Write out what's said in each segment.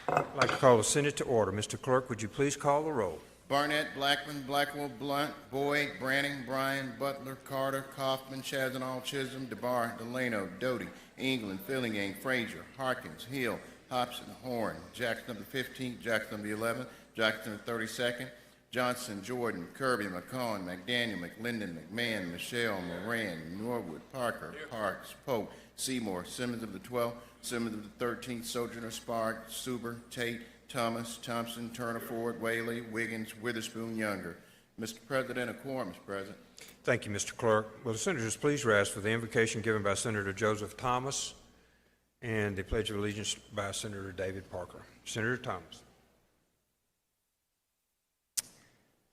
I'd like to call the Senate to order. Mr. Clerk, would you please call the roll? Barnett, Blackman, Blackwell, Blunt, Boyd, Branning, Bryan, Butler, Carter, Kaufman, Chazanall, Chisholm, DeBar, Delano, Doty, England, Fillingham, Frazier, Harkins, Hill, Hobson, Horn, Jackson number 15, Jackson number 11, Jackson number 32nd, Johnson, Jordan, Kirby, McCollum, McDaniel, McLendon, McMahon, Michelle, Moran, Norwood, Parker, Parks, Pope, Seymour, Simmons of the 12th, Simmons of the 13th, Sojourner, Spark, Suber, Tate, Thomas, Thompson, Turner, Ford, Whaley, Wiggins, Witherspoon, Younger. Mr. President, a quorum is present. Thank you, Mr. Clerk. Will the senators please rise for the invocation given by Senator Joseph Thomas and the Pledge of Allegiance by Senator David Parker. Senator Thomas.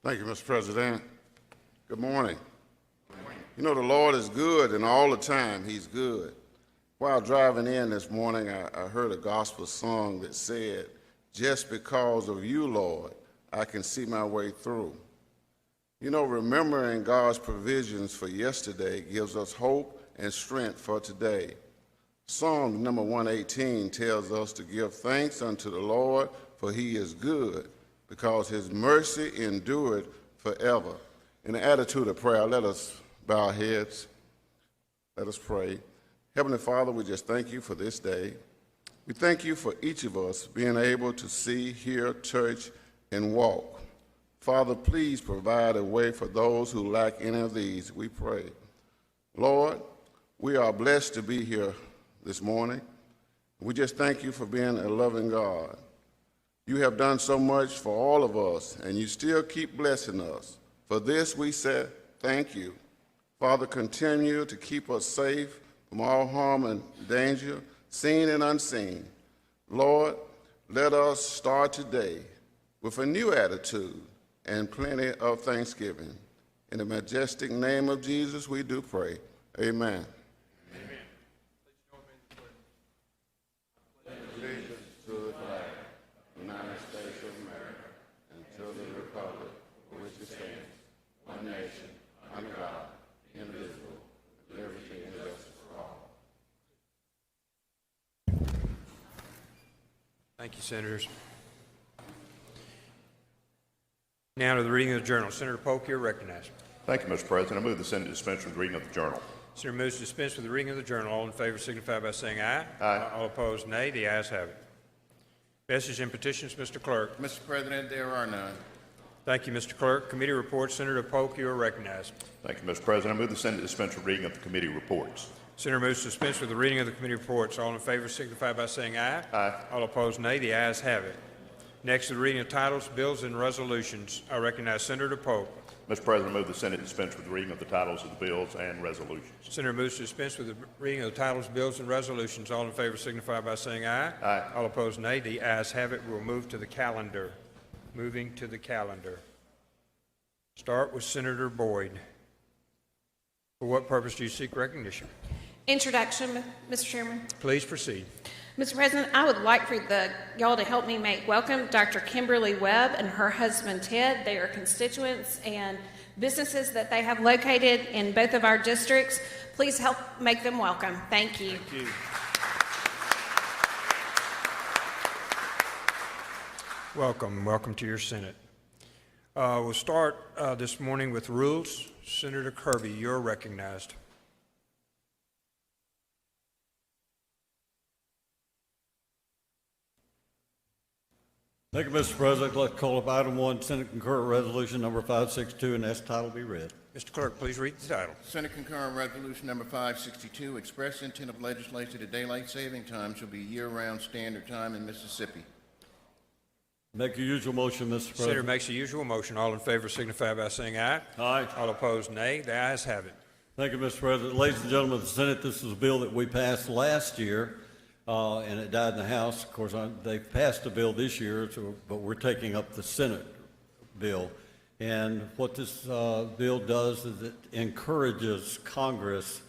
Thank you, Mr. President. Good morning. You know, the Lord is good, and all the time He's good. While driving in this morning, I heard a gospel song that said, "Just because of you, Lord, I can see my way through." You know, remembering God's provisions for yesterday gives us hope and strength for today. Psalm number 118 tells us to give thanks unto the Lord, for He is good, because His mercy endured forever. In the attitude of prayer, let us bow our heads. Let us pray. Heavenly Father, we just thank you for this day. We thank you for each of us being able to see, hear, touch, and walk. Father, please provide a way for those who lack any of these, we pray. Lord, we are blessed to be here this morning. We just thank you for being a loving God. You have done so much for all of us, and you still keep blessing us. For this we say thank you. Father, continue to keep us safe from all harm and danger, seen and unseen. Lord, let us start today with a new attitude and plenty of thanksgiving. In the majestic name of Jesus, we do pray. Amen. Thank you, Senators. Now to the reading of the journal. Senator Polk, you're recognized. Thank you, Mr. President. I move the Senate dispense with the reading of the journal. Senator moves to dispense with the reading of the journal. All in favor signify by saying aye. Aye. All opposed, nay. The ayes have it. Messages and petitions, Mr. Clerk. Mr. President, there are none. Thank you, Mr. Clerk. Committee reports. Senator Polk, you are recognized. Thank you, Mr. President. I move the Senate dispense with the reading of the committee reports. Senator moves to dispense with the reading of the committee reports. All in favor signify by saying aye. Aye. All opposed, nay. The ayes have it. Next, the reading of titles, bills, and resolutions. I recognize Senator Polk. Mr. President, I move the Senate dispense with the reading of the titles of the bills and resolutions. Senator moves to dispense with the reading of the titles, bills, and resolutions. All in favor signify by saying aye. Aye. All opposed, nay. The ayes have it. We'll move to the calendar. Moving to the calendar. Start with Senator Boyd. For what purpose do you seek recognition? Introduction, Mr. Chairman. Please proceed. Mr. President, I would like for y'all to help me make welcome Dr. Kimberly Webb and her husband Ted. They are constituents and businesses that they have located in both of our districts. Please help make them welcome. Thank you. Thank you. Welcome. Welcome to your Senate. We'll start this morning with rules. Senator Kirby, you're recognized. Thank you, Mr. President. I'd like to call up item 1, Senate Concurrent Resolution number 562, and ask the title be read. Mr. Clerk, please read the title. Senate Concurrent Resolution number 562, express intent of legislature that daylight saving time shall be year-round standard time in Mississippi. Make your usual motion, Mr. President. Senator makes the usual motion. All in favor signify by saying aye. Aye. All opposed, nay. The ayes have it. Thank you, Mr. President. Ladies and gentlemen of the Senate, this is a bill that we passed last year, and it died in the House. Of course, they passed a bill this year, but we're taking up the Senate bill. And what this bill does is it encourages Congress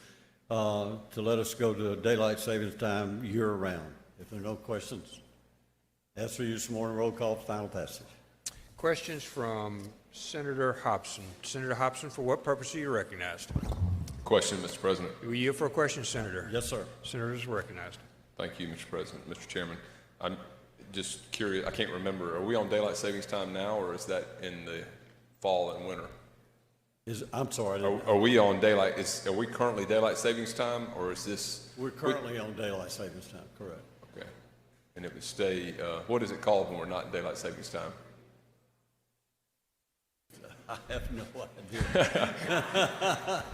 to let us go to daylight savings time year-round. If there are no questions, ask for use this morning. Roll call for final passage. Questions from Senator Hobson. Senator Hobson, for what purpose are you recognized? Question, Mr. President. Will you yield for a question, Senator? Yes, sir. Senator is recognized. Thank you, Mr. President. Mr. Chairman, just curious, I can't remember, are we on daylight savings time now, or is that in the fall and winter? I'm sorry, Are we on daylight, are we currently daylight savings time, or is this? we're currently on daylight savings time, correct. Okay. And it would stay, what is it called when we're not in daylight savings time? I have no idea.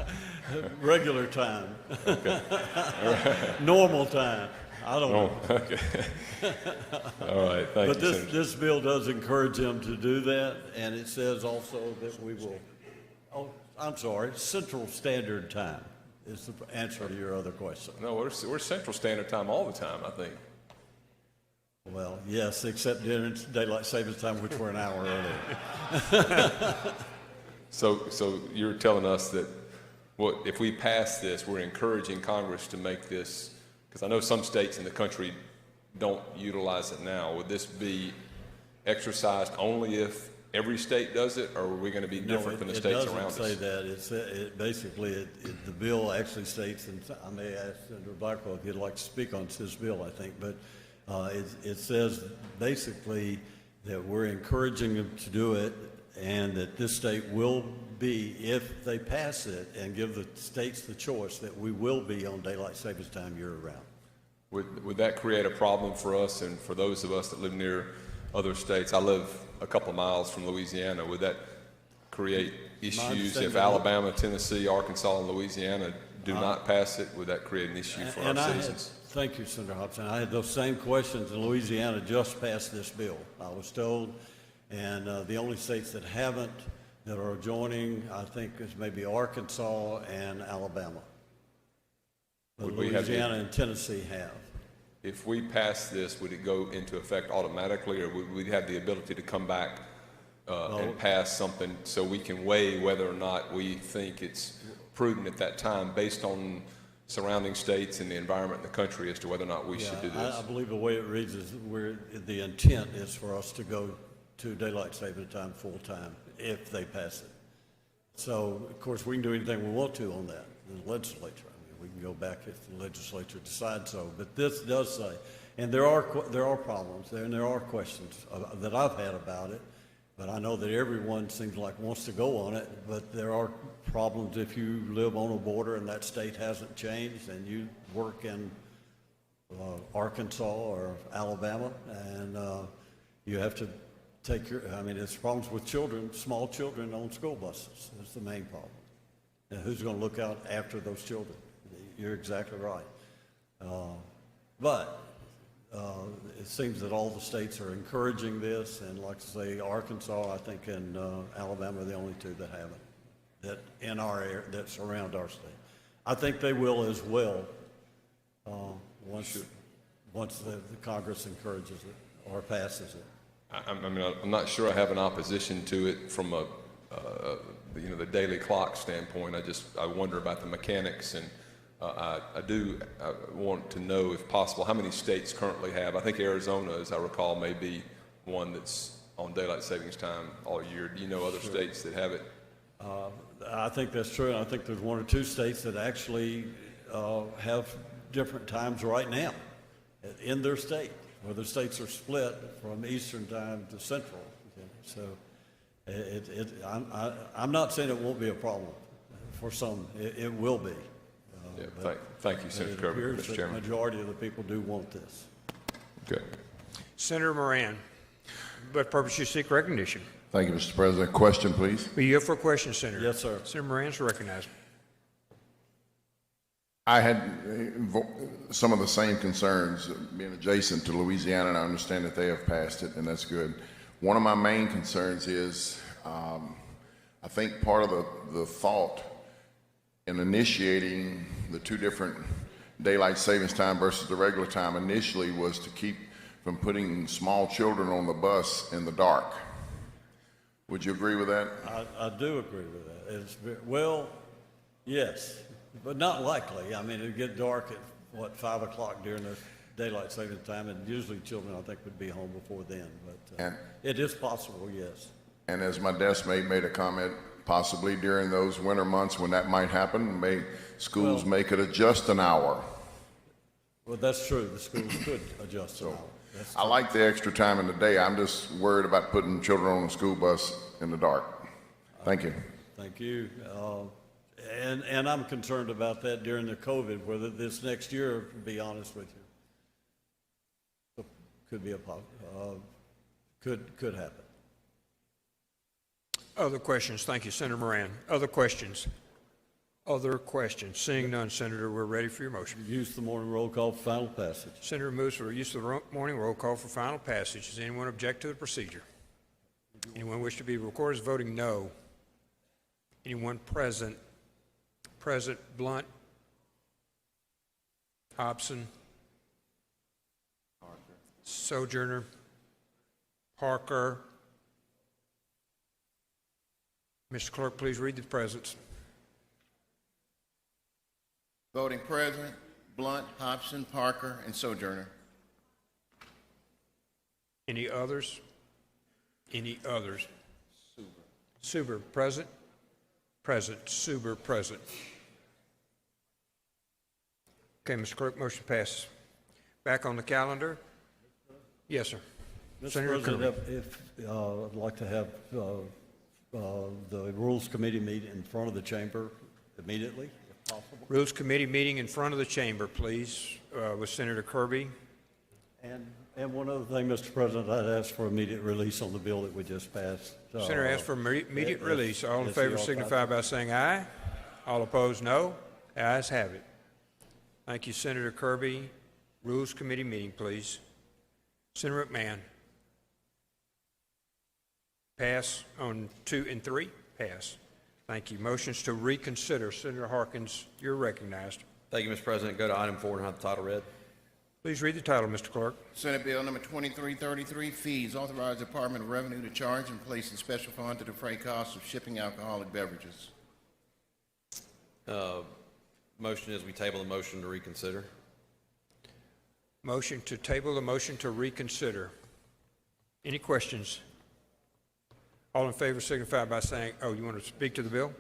Regular time. Normal time. I don't know. Okay. All right, thank But you, Senator. this bill does encourage them to do that, and it says also that we will, I'm sorry, Central Standard Time is the answer to your other question. No, we're Central Standard Time all the time, I think. Well, yes, except during daylight savings time, which we're an hour early. So you're telling us that if we pass this, we're encouraging Congress to make this, because I know some states in the country don't utilize it now. Would this be exercised only if every state does it, or are we going to be different from the states around us? It doesn't say that. Basically, the bill actually states, and I may ask Senator Blackwell if he'd like to speak on this bill, I think, but it says basically that we're encouraging them to do it, and that this state will be, if they pass it and give the states the choice, that we will be on daylight savings time year-round. Would that create a problem for us and for those of us that live near other states? I live a couple of miles from Louisiana. Would that create issues if Alabama, Tennessee, Arkansas, and Louisiana do not pass it? Would that create an issue for our citizens? Thank you, Senator Hobson. I had those same questions, and Louisiana just passed this bill, I was told, and the only states that haven't, that are joining, I think, is maybe Arkansas and Alabama. But Would we have Louisiana and Tennessee have. If we pass this, would it go into effect automatically, or would we have the ability to come back and pass something so we can weigh whether or not we think it's prudent at that time based on surrounding states and the environment in the country as to whether or not we should do this? I believe the way it reads is the intent is for us to go to daylight saving time full-time if they pass it. So, of course, we can do anything we want to on that in the legislature. I mean, we can go back if the legislature decides so. But this does say, and there are problems there, and there are questions that I've had about it. But I know that everyone seems like wants to go on it. But there are problems if you live on a border and that state hasn't changed, and you work in Arkansas or Alabama, and you have to it's problems with children, small children on school buses. That's the main problem. And who's going to look out after those children? You're exactly right. But it seems that all the states are encouraging this, and like I say, Arkansas, I think, and Alabama are the only two that haven't, that in our area, that surround our state. I think they will as well once the Congress encourages it or passes it. I'm not sure I have an opposition to it from the daily clock standpoint. I wonder about the mechanics, and I want to know, if possible, how many states currently have. I think Arizona, as I recall, may be one that's on daylight savings time all year. Do you know other states that have it? I think that's true, and I think there's one or two states that actually have different times right now in their state, where the states are split from Eastern time to Central. So I'm not saying it won't be a problem for some. It will be. Thank you, Senator Kirby. Mr. Chairman. The majority of the people do want this. Okay. Senator Moran, what purpose you seek recognition? Thank you, Mr. President. Question, please. Are you up for a question, Senator? Yes, sir. Senator Moran's recognized. I had some of the same concerns being adjacent to Louisiana, and I understand that they have passed it, and that's good. One of my main concerns is I think part of the thought in initiating the two different daylight savings time versus the regular time initially was to keep from putting small children on the bus in the dark. Would you agree with that? I do agree with that. Well, yes, but not likely. I mean, it'd get dark at, 5 o'clock during the daylight savings time, and usually children, I think, would be home before then. But it is possible, yes. And as my desk mate made a comment, possibly during those winter months when that might happen, schools may could adjust an hour. Well, that's true. The schools could adjust an hour. I like the extra time in the day. I'm just worried about putting children on a school bus in the dark. Thank you. Thank you. And I'm concerned about that during the COVID, whether this next year, to be honest with you. Could be could happen. Other questions? Thank you, Senator Moran. Other questions? Other questions? Seeing none, Senator, we're ready for your motion. Use the morning roll call for final passage. Senator moves for use of the morning roll call for final passage. Does anyone object to the procedure? Anyone wish to be recorded as voting no? Anyone present? Present, Blunt, Hobson, Sojourner, Parker. Mr. Clerk, please read the presents. Voting present, Blunt, Hobson, Parker, and Sojourner. Any others? Any others? Suber, present? Present. Suber, present. Okay, Mr. Clerk, motion passes. Back on the calendar. Yes, sir. Mr. Senator President, Kirby. if I'd like to have the Rules Committee meet in front of the chamber immediately, if possible. Rules Committee meeting in front of the chamber, please, with Senator Kirby. And one other thing, Mr. President, I'd ask for immediate release on the bill that we just passed. Senator asks for immediate release. All in favor signify by saying aye. All opposed, no. The ayes have it. Thank you, Senator Kirby. Rules Committee meeting, please. Senator McMahon. Pass on 2 and 3? Pass. Thank you. Motions to reconsider. Senator Harkins, you're recognized. Thank you, Mr. President. Go to item 4 and have the title read. Please read the title, Mr. Clerk. Senate Bill number 2333, fees. Authorize the Department of Revenue to charge and place in special fund to defray costs of shipping alcoholic beverages. Motion is we table the motion to reconsider. Motion to table the motion to reconsider. Any questions? All in favor signify by saying, oh, you want to speak to the bill?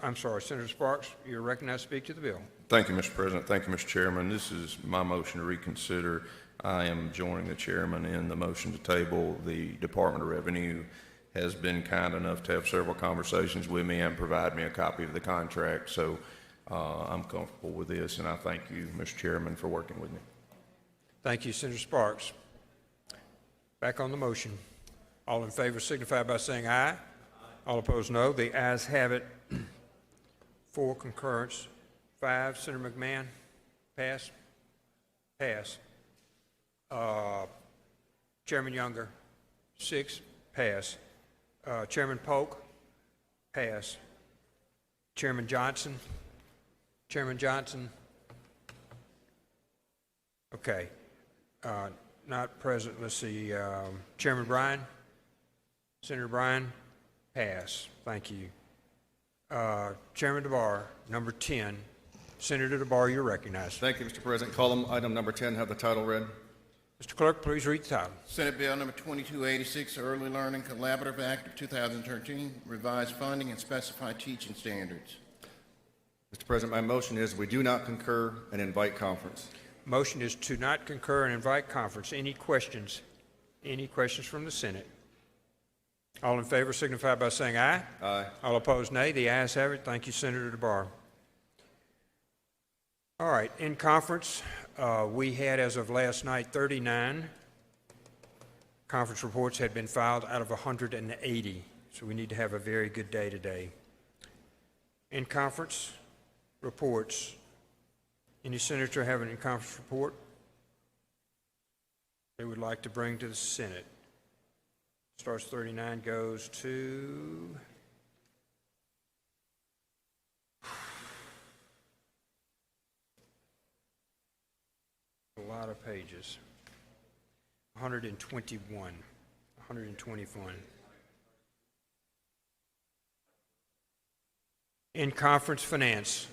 I'm sorry, Senator Sparks, you're recognized to speak to the bill. Thank you, Mr. President. Thank you, Mr. Chairman. This is my motion to reconsider. I am joining the chairman in the motion to table. The Department of Revenue has been kind enough to have several conversations with me and provide me a copy of the contract. So I'm comfortable with this, and I thank you, Mr. Chairman, for working with me. Thank you, Senator Sparks. Back on the motion. All in favor signify by saying aye. All opposed, no. The ayes have it. 4 concurrence. 5, Senator McMahon. Pass. Pass. Chairman Younger. 6, pass. Chairman Polk. Pass. Chairman Johnson. Chairman Johnson. Okay. Not present. Let's see. Chairman Bryan. Senator Bryan. Pass. Thank you. Chairman DeBar, number 10. Senator DeBar, you're recognized. Thank you, Mr. President. Call item number 10, have the title read. Mr. Clerk, please read the title. Senate Bill number 2286, Early Learning Collaborative Act of 2013, revise funding and specify teaching standards. Mr. President, my motion is we do not concur and invite conference. Motion is to not concur and invite conference. Any questions? Any questions from the Senate? All in favor signify by saying aye. Aye. All opposed, nay. The ayes have it. Thank you, Senator DeBar. All right, in conference, we had, as of last night, 39 conference reports had been filed out of 180, so we need to have a very good day today. In conference reports, any senator have an in-conference report they would like to bring to the Senate? Starts 39, goes to a lot of pages. 121. In conference finance.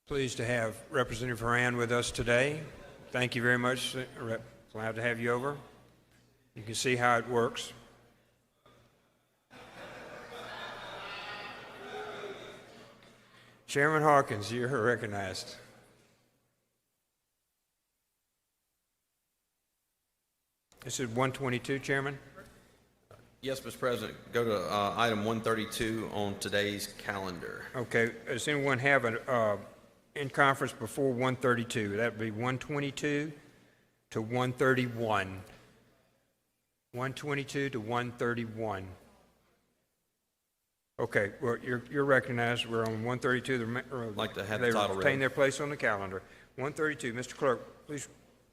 Pleased to have Representative Horan with us today. Thank you very much. Glad to have you over. You can see how it works. Chairman Harkins, you're recognized. This is 122, Chairman. Yes, Mr. President. Go to item 132 on today's calendar. Okay, does anyone have an in conference before 132? That would be 122 to 131. 122 to 131. Okay, well, you're recognized. We're on 132. I'd like to have the they title retain read. their place on the calendar. 132. Mr. Clerk, please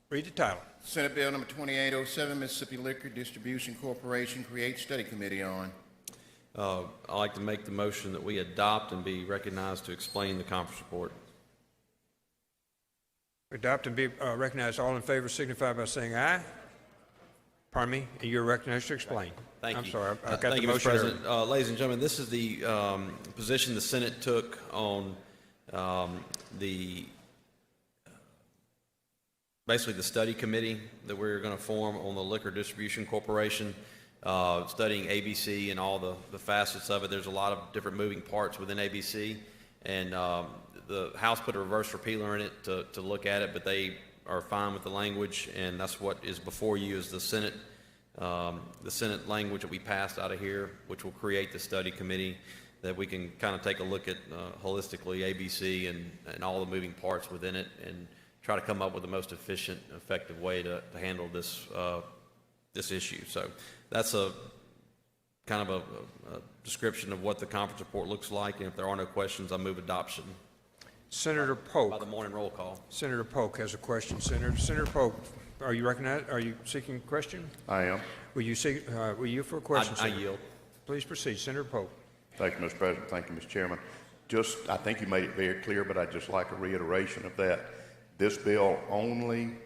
read the title. Senate Bill number 2807, Mississippi Liquor Distribution Corporation, create study committee on. I'd like to make the motion that we adopt and be recognized to explain the conference report. Adopt and be recognized. All in favor signify by saying aye. Pardon me, you're recognized to explain. Thank you. I'm sorry, I got Thank the you, Mr. motion. early. President. Ladies and gentlemen, this is the position the Senate took on basically the study committee that we're going to form on the Liquor Distribution Corporation, studying ABC and all the facets of it. There's a lot of different moving parts within ABC, and the House put a reverse repealer in it to look at it, but they are fine with the language, and that's what is before you is the Senate language that we passed out of here, which will create the study committee that we can kind of take a look at holistically ABC and all the moving parts within it, and try to come up with the most efficient, effective way to handle this issue. So that's a kind of a description of what the conference report looks like, and if there are no questions, I move adoption. Senator By Polk. the morning roll call. Senator Polk has a question. Senator Polk, are you recognized? Are you seeking a question? I am. Will you for a question? I Senator? yield. Please proceed, Senator Polk. Thank you, Mr. President. Thank you, Mr. Chairman. I think you made it very clear, but I'd just like a reiteration of that. This bill only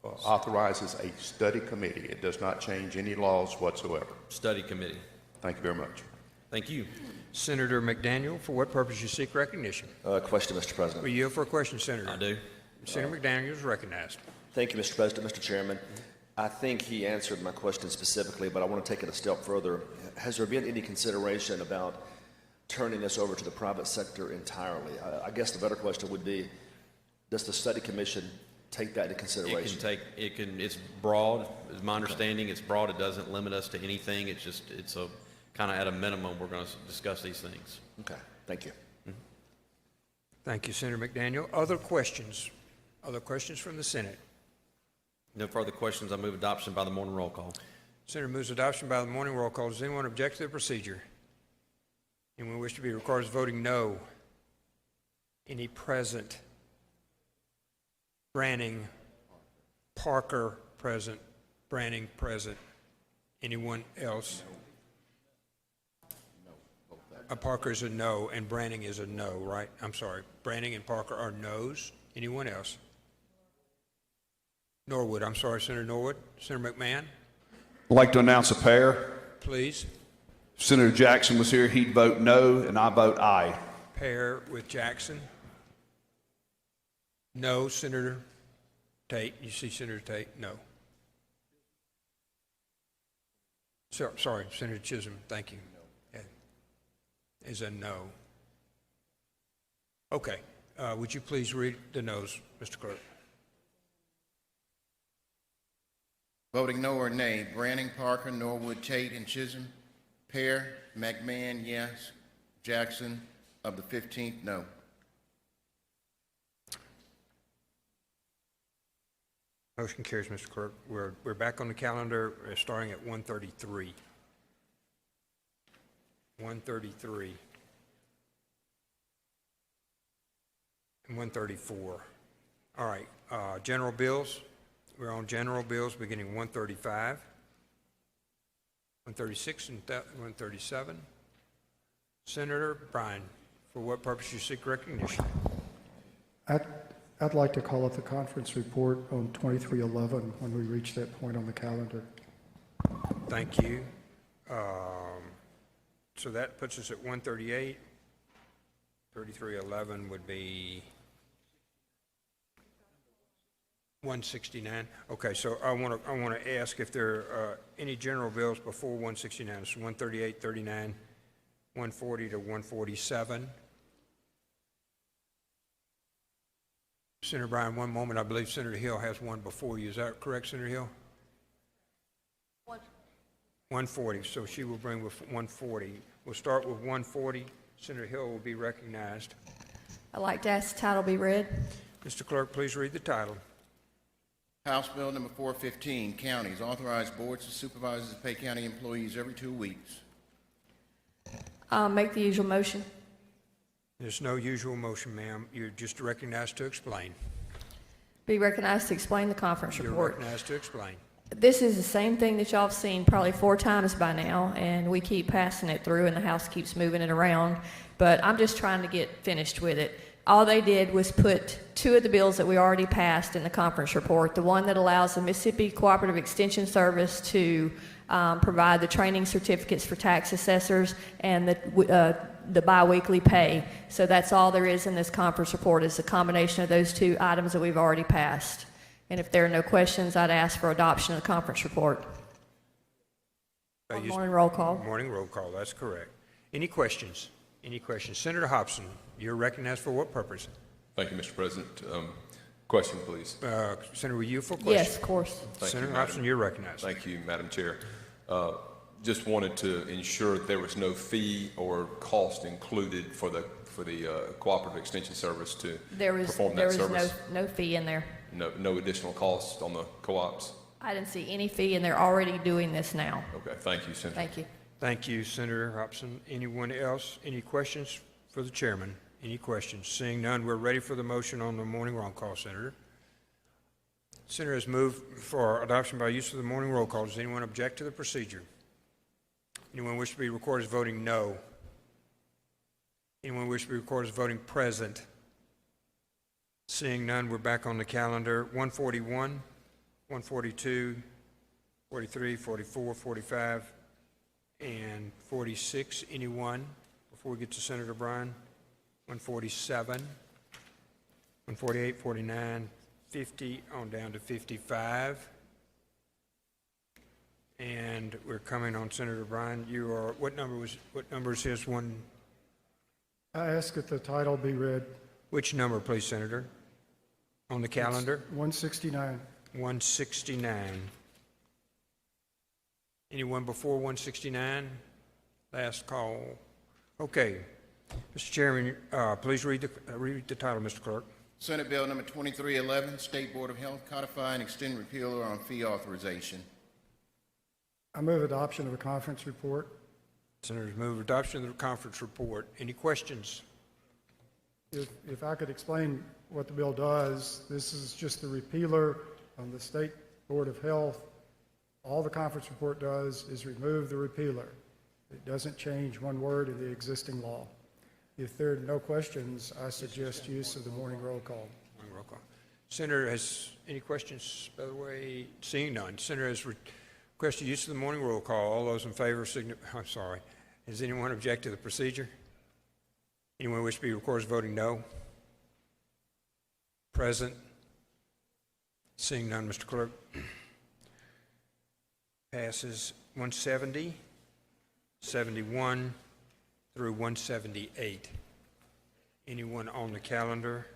authorizes a study committee. It does not change any laws whatsoever. Study committee. Thank you very much. Thank you. Senator McDaniel, for what purpose you seek recognition? Question, Mr. President. Will you yield for a question, Senator? I do. Senator McDaniel is recognized. Thank you, Mr. President. Mr. Chairman, I think he answered my question specifically, but I want to take it a step further. Has there been any consideration about turning this over to the private sector entirely? I guess the better question would be, does the study commission take that into consideration? It's broad. It's my understanding. It's broad. It doesn't limit us to anything. It's a kind of at a minimum, we're going to discuss these things. Okay, thank you. Thank you, Senator McDaniel. Other questions? Other questions from the Senate? No further questions. I move adoption by the morning roll call. Senator moves adoption by the morning roll call. Does anyone object to the procedure? Anyone wish to be recorded as voting no? Any present? Branning, Parker present, Branning present. Anyone else? Parker is a no, and Branning is a no, right? I'm sorry. Branning and Parker are no's. Anyone else? Norwood, I'm sorry, Senator Norwood. Senator McMahon, I'd like to announce a pair. please. If Senator Jackson was here, he'd vote no, and I vote aye. Pair with Jackson. No, Senator Tate. You see Senator Tate? No. Sorry, Senator Chisholm. Thank you. Is a no. Okay. Would you please read the no's, Mr. Clerk? Voting no or nay, Branning, Parker, Norwood, Tate, and Chisholm. Pear, McMahon, yes. Jackson, of the 15th, no. Motion carries, Mr. Clerk. We're back on the calendar, starting at 1:33. 1:33. And 1:34. All right, general bills. We're on general bills beginning 1:35, 1:36, and 1:37. Senator Bryan, for what purpose you seek recognition? I'd like to call up the conference report on 2311 when we reach that point on the calendar. Thank you. So that puts us at 138. 3311 would be 169. Okay, so I want to ask if there are any general bills before 169. So 138, 39, 140 to 147. Senator Bryan, one moment. I believe Senator Hill has one before you. Is that correct, Senator Hill? 140. So she will bring with 140. We'll start with 140. Senator Hill will be recognized. I'd like to ask the title be read. Mr. Clerk, please read the title. House Bill number 415, counties authorize boards of supervisors to pay county employees every 2 weeks. Make the usual motion. There's no usual motion, ma'am. You're just recognized to explain. Be recognized to explain the conference You're report. recognized to explain. This is the same thing that y'all have seen probably 4 times by now, and we keep passing it through, and the House keeps moving it around. But I'm just trying to get finished with it. All they did was put 2 of the bills that we already passed in the conference report, the one that allows the Mississippi Cooperative Extension Service to provide the training certificates for tax assessors, and the biweekly pay. So that's all there is in this conference report, is a combination of those 2 items that we've already passed. And if there are no questions, I'd ask for adoption of the conference report. Morning roll call. Morning roll call, that's correct. Any questions? Any questions? Senator Hobson, you're recognized for what purpose? Thank you, Mr. President. Question, please. Senator, were you for question? Yes, of course. Senator Hobson, you're recognized. Thank you, Madam Chair. Just wanted to ensure that there was no fee or cost included for the Cooperative Extension Service to perform that service. There is no fee in there. No additional cost on the co-ops? I didn't see any fee, and they're already doing this now. Okay, thank you, Senator. Thank you. Thank you, Senator Hobson. Anyone else? Any questions for the chairman? Any questions? Seeing none, we're ready for the motion on the morning roll call, Senator. Senator has moved for adoption by use of the morning roll call. Does anyone object to the procedure? Anyone wish to be recorded as voting no? Anyone wish to be recorded as voting present? Seeing none, we're back on the calendar. 141, 142, 43, 44, 45, and 46. Anyone before we get to Senator Bryan? 147, 148, 49, 50, on down to 55. And we're coming on Senator Bryan. You are, what number is his one? I ask that the title be read. Which number, please, Senator? On the calendar? 169. 169. Anyone before 169? Last call. Okay. Mr. Chairman, please read the title, Mr. Clerk. Senate Bill number 2311, State Board of Health codify and extend repealer on fee authorization. I move adoption of the conference report. Senators move adoption of the conference report. Any questions? If I could explain what the bill does, this is just the repealer on the State Board of Health. All the conference report does is remove the repealer. It doesn't change one word in the existing law. If there are no questions, I suggest use of the morning roll call. Morning roll call. Senator, has any questions, by the way? Seeing none. Senator has requested use of the morning roll call. All those in favor, I'm sorry. Does anyone object to the procedure? Anyone wish to be recorded as voting no? Present? Seeing none, Mr. Clerk. Passes 170, 71 through 178. Anyone on the calendar?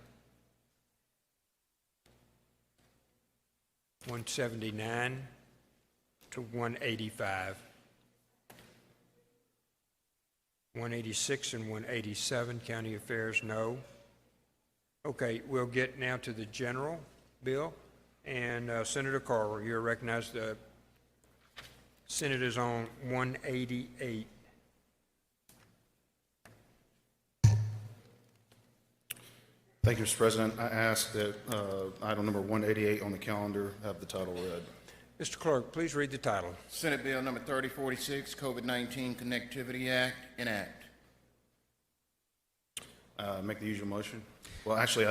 179 to 185. 186 and 187, county affairs, no. Okay, we'll get now to the general bill. And Senator Carver, you're recognized. The Senate is on 188. Thank you, Mr. President. I ask that item number 188 on the calendar have the title read. Mr. Clerk, please read the title. Senate Bill number 3046, COVID-19 Connectivity Act, enact. Make the usual motion. Well, actually,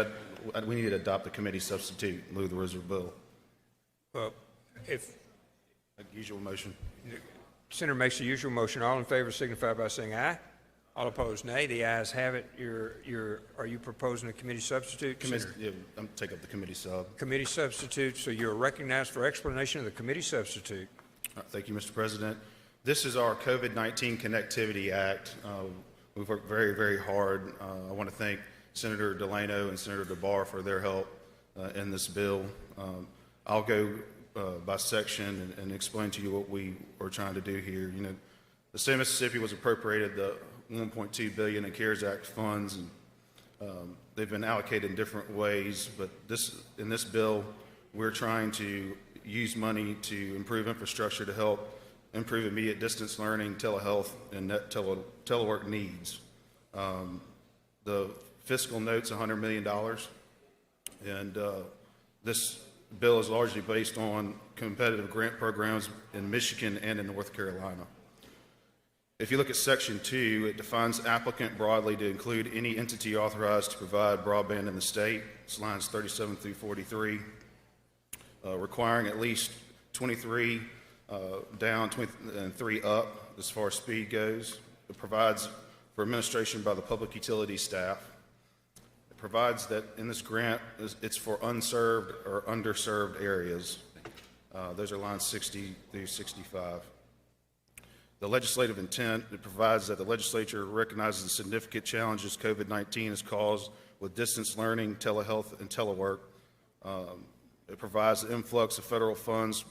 we need to adopt the committee substitute, move the reserve bill. Well, if Like usual motion. Senator makes the usual motion, all in favor signify by saying aye. All opposed, nay. The ayes have it. Are you proposing a committee substitute? Yeah, I'm take up the committee sub. Committee substitute, so you're recognized for explanation of the committee substitute. Thank you, Mr. President. This is our COVID-19 Connectivity Act. We've worked very, very hard. I want to thank Senator Delano and Senator DeBar for their help in this bill. I'll go by section and explain to you what we are trying to do here. You know, the state of Mississippi was appropriated the $1.2 billion in CARES Act funds, and they've been allocated in different ways. But in this bill, we're trying to use money to improve infrastructure to help improve immediate distance learning, telehealth, and telework needs. The fiscal note's $100 million, and this bill is largely based on competitive grant programs in Michigan and in North Carolina. If you look at Section 2, it defines applicant broadly to include any entity authorized to provide broadband in the state. It's lines 37 through 43, requiring at least 23 down and 3 up as far as speed goes. It provides for administration by the public utility staff. It provides that in this grant, it's for unserved or underserved areas. Those are lines 60 through 65. The legislative intent, it provides that the legislature recognizes the significant challenges COVID-19 has caused with distance learning, telehealth, and telework. It provides the influx of federal funds,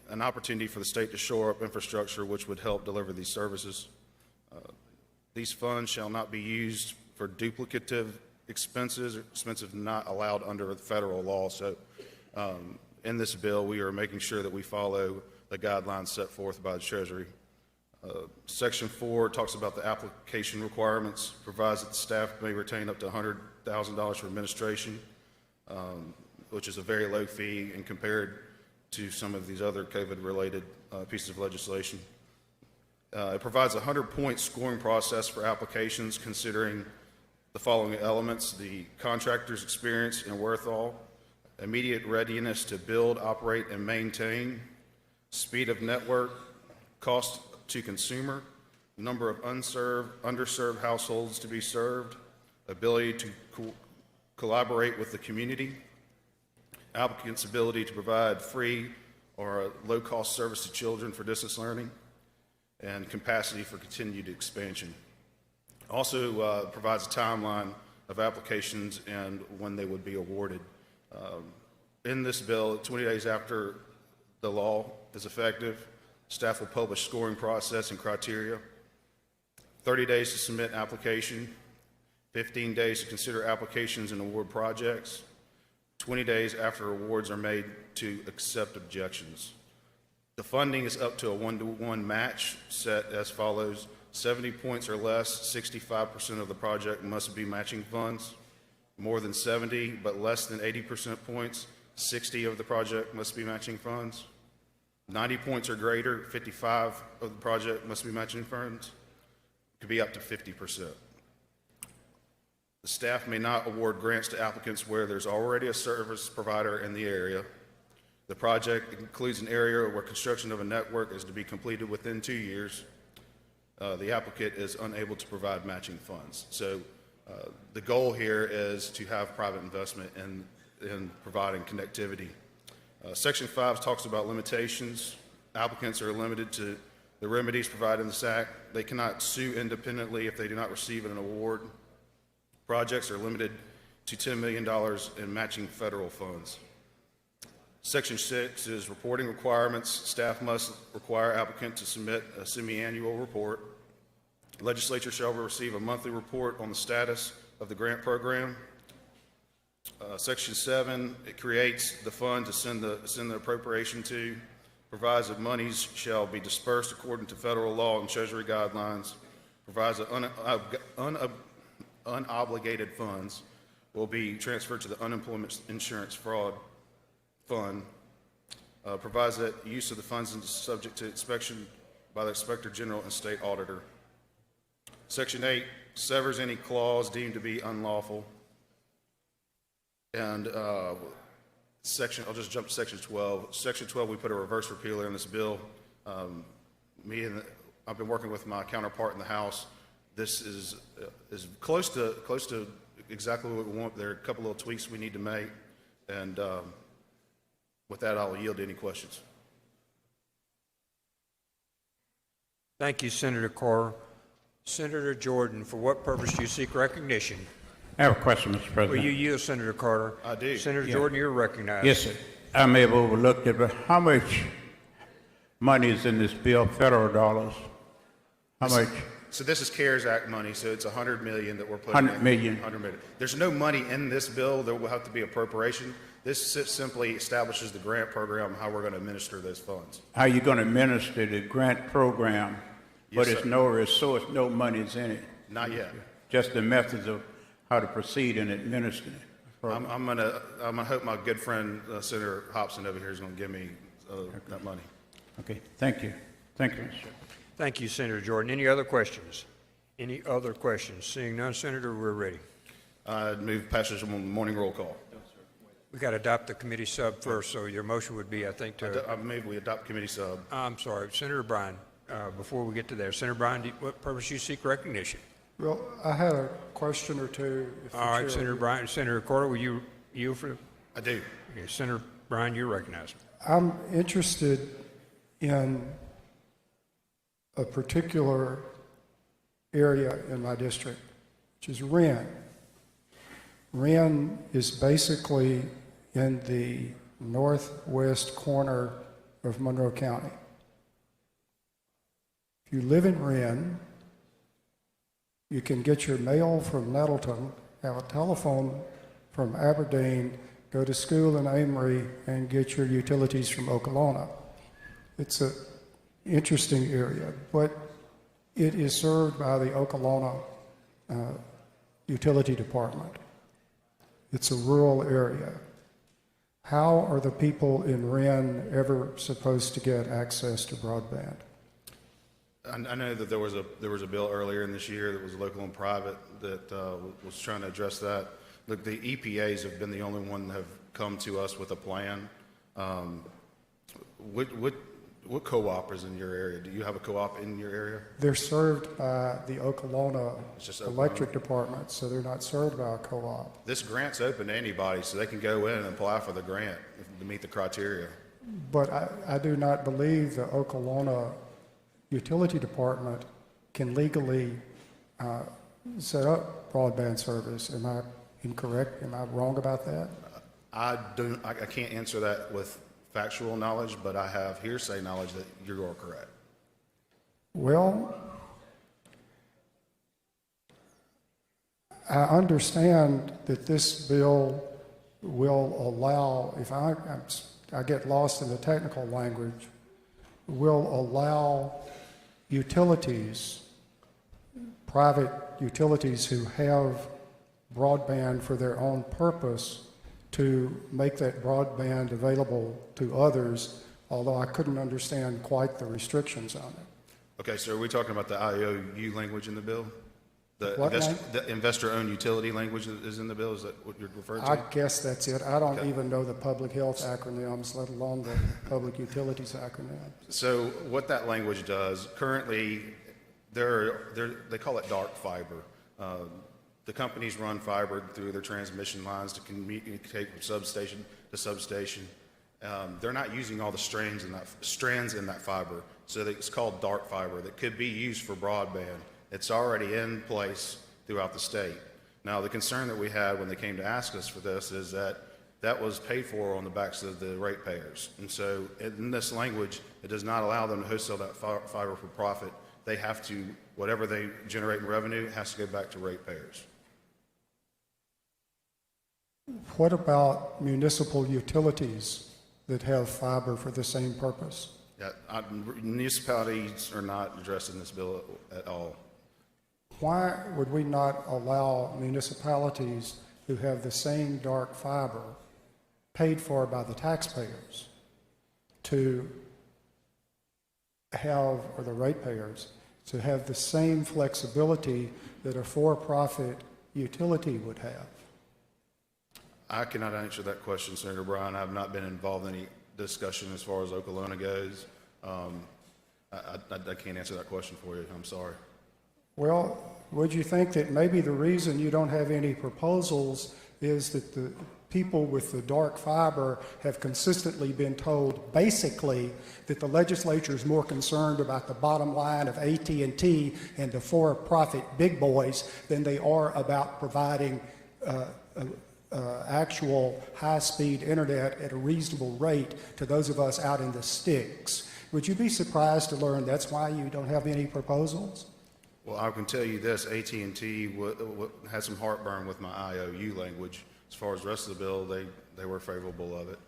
an opportunity for the state to shore up infrastructure which would help deliver these services. These funds shall not be used for duplicative expenses or expenses not allowed under federal law. So in this bill, we are making sure that we follow the guidelines set forth by the Treasury. Section 4 talks about the application requirements, provides that the staff may retain up to $100,000 for administration, which is a very low fee and compared to some of these other COVID-related pieces of legislation. It provides a 100-point scoring process for applications considering the following elements: the contractor's experience and wherewithal, immediate readiness to build, operate, and maintain, speed of network, cost to consumer, number of underserved households to be served, ability to collaborate with the community, applicant's ability to provide free or low-cost service to children for distance learning, and capacity for continued expansion. Also provides a timeline of applications and when they would be awarded. In this bill, 20 days after the law is effective, staff will publish scoring process and criteria, 30 days to submit application, 15 days to consider applications and award projects, 20 days after awards are made to accept objections. The funding is up to a 1-to-1 match set as follows: 70 points or less, 65% of the project must be matching funds. More than 70 but less than 80% points, 60 of the project must be matching funds. 90 points or greater, 55 of the project must be matching funds. It could be up to 50%. The staff may not award grants to applicants where there's already a service provider in the area. The project includes an area where construction of a network is to be completed within 2 years. The applicant is unable to provide matching funds. So the goal here is to have private investment in providing connectivity. Section 5 talks about limitations. Applicants are limited to the remedies provided in this act. They cannot sue independently if they do not receive an award. Projects are limited to $10 million in matching federal funds. Section 6 is reporting requirements. Staff must require applicant to submit a semi-annual report. The legislature shall receive a monthly report on the status of the grant program. Section 7, it creates the fund to send the appropriation to, provides that monies shall be dispersed according to federal law and Treasury guidelines, provides that unobligated funds will be transferred to the Unemployment Insurance Fraud Fund, provides that use of the funds is subject to inspection by the Inspector General and State Auditor. Section 8 severs any clause deemed to be unlawful. And I'll just jump to Section 12. Section 12, we put a reverse repealer in this bill. I've been working with my counterpart in the House. This is close to exactly what we want. There are a couple little tweaks we need to make, and with that, I'll yield to any questions. Thank you, Senator Carr. Senator Jordan, for what purpose do you seek recognition? I have a question, Mr. Will President. you yield, Senator Carter? I do. Senator Yeah. Jordan, you're recognized. Yes, sir. I may have overlooked it, but how much money is in this bill, federal dollars? How much? So this is CARES Act money, so it's $100 million that we're putting 100 in. million. 100 million. There's no money in this bill. There will have to be appropriation. This simply establishes the grant program and how we're going to administer those funds. How are you going to administer the grant program, but Yes, it's sir. no resource, no money's in it? Not yet. Just the methods of how to proceed in administering it. I'm gonna hope my good friend Senator Hobson over here is going to give me that money. Okay, thank you. Thank you, Mr. Chairman. Thank you, Senator Jordan. Any other questions? Any other questions? Seeing none, Senator, we're ready. Move passage on morning roll call. We've got to adopt the committee sub first, so your motion would be, I think, to... I move we adopt committee sub. I'm sorry, Senator Bryan, before we get to there, Senator Bryan, what purpose you seek recognition? Well, I had a question or two. If the All right, chair Senator would- Bryan, Senator Carter, will you yield for... I do. Okay, Senator Bryan, you're recognized. I'm interested in a particular area in my district, which is Wren. Wren is basically in the northwest corner of Monroe County. If you live in Wren, you can get your mail from Nettleton, have a telephone from Aberdeen, go to school in Amory, and get your utilities from Okolona. It's an interesting area, but it is served by the Okolona Utility Department. It's a rural area. How are the people in Wren ever supposed to get access to broadband? I know that there was a bill earlier in this year that was local and private that was trying to address that. Look, the EPAs have been the only one that have come to us with a plan. What co-op is in your area? Do you have a co-op in your area? They're served by the Okolona It's just Okolona. Electric Department, so they're not served by a co-op. This grant's open to anybody, so they can go in and apply for the grant to meet the criteria. But I do not believe the Okolona Utility Department can legally set up broadband service. Am I incorrect? Am I wrong about that? I can't answer that with factual knowledge, but I have hearsay knowledge that you are correct. Well, I understand that this bill will allow, if I get lost in the technical language, will allow utilities, private utilities who have broadband for their own purpose, to make that broadband available to others, although I couldn't understand quite the restrictions on it. Okay, so are we talking about the IOU language in the bill? What The investor-owned utility language is in the bill? Is that what you're referring to? I guess that's it. I don't even know the public health acronyms, let alone the public utilities acronym. So what that language does, currently, they call it dark fiber. The companies run fiber through their transmission lines to communicate from substation to substation. They're not using all the strands in that fiber, so it's called dark fiber that could be used for broadband. It's already in place throughout the state. Now, the concern that we had when they came to ask us for this is that that was paid for on the backs of the ratepayers. And so in this language, it does not allow them to wholesale that fiber for profit. They have to, whatever they generate in revenue, has to go back to ratepayers. What about municipal utilities that have fiber for the same purpose? Yeah, municipalities are not addressed in this bill at all. Why would we not allow municipalities who have the same dark fiber paid for by the taxpayers to have, or the ratepayers, to have the same flexibility that a for-profit utility would have? I cannot answer that question, Senator Bryan. I have not been involved in any discussion as far as Okolona goes. I can't answer that question for you. I'm sorry. Well, would you think that maybe the reason you don't have any proposals is that the people with the dark fiber have consistently been told basically that the legislature is more concerned about the bottom line of AT&T and the for-profit big boys than they are about providing actual high-speed internet at a reasonable rate to those of us out in the sticks. Would you be surprised to learn that's why you don't have any proposals? Well, I can tell you this, AT&T had some heartburn with my IOU language. As far as the rest of the bill, they were favorable of it.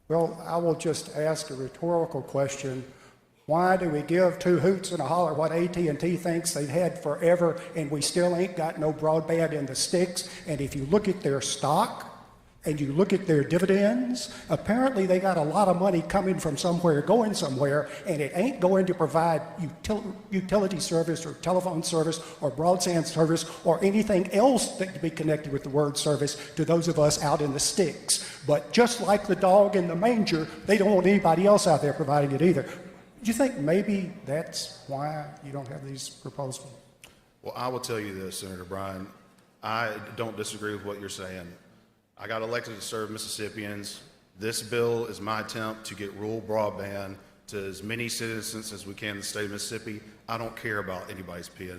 Well, I will just ask a rhetorical question. Why do we give two hoots and a holler what AT&T thinks they've had forever, and we still ain't got no broadband in the sticks? And if you look at their stock and you look at their dividends, apparently they got a lot of money coming from somewhere going somewhere, and it ain't going to provide utility service or telephone service or broadband service or anything else that can be connected with the word service to those of us out in the sticks. But just like the dog in the manger, they don't want anybody else out there providing it either. Do you think maybe that's why you don't have these proposals? Well, I will tell you this, Senator Bryan. I don't disagree with what you're saying. I got elected to serve Mississippians. This bill is my attempt to get rural broadband to as many citizens as we can in the state of Mississippi. I don't care about anybody's P&L.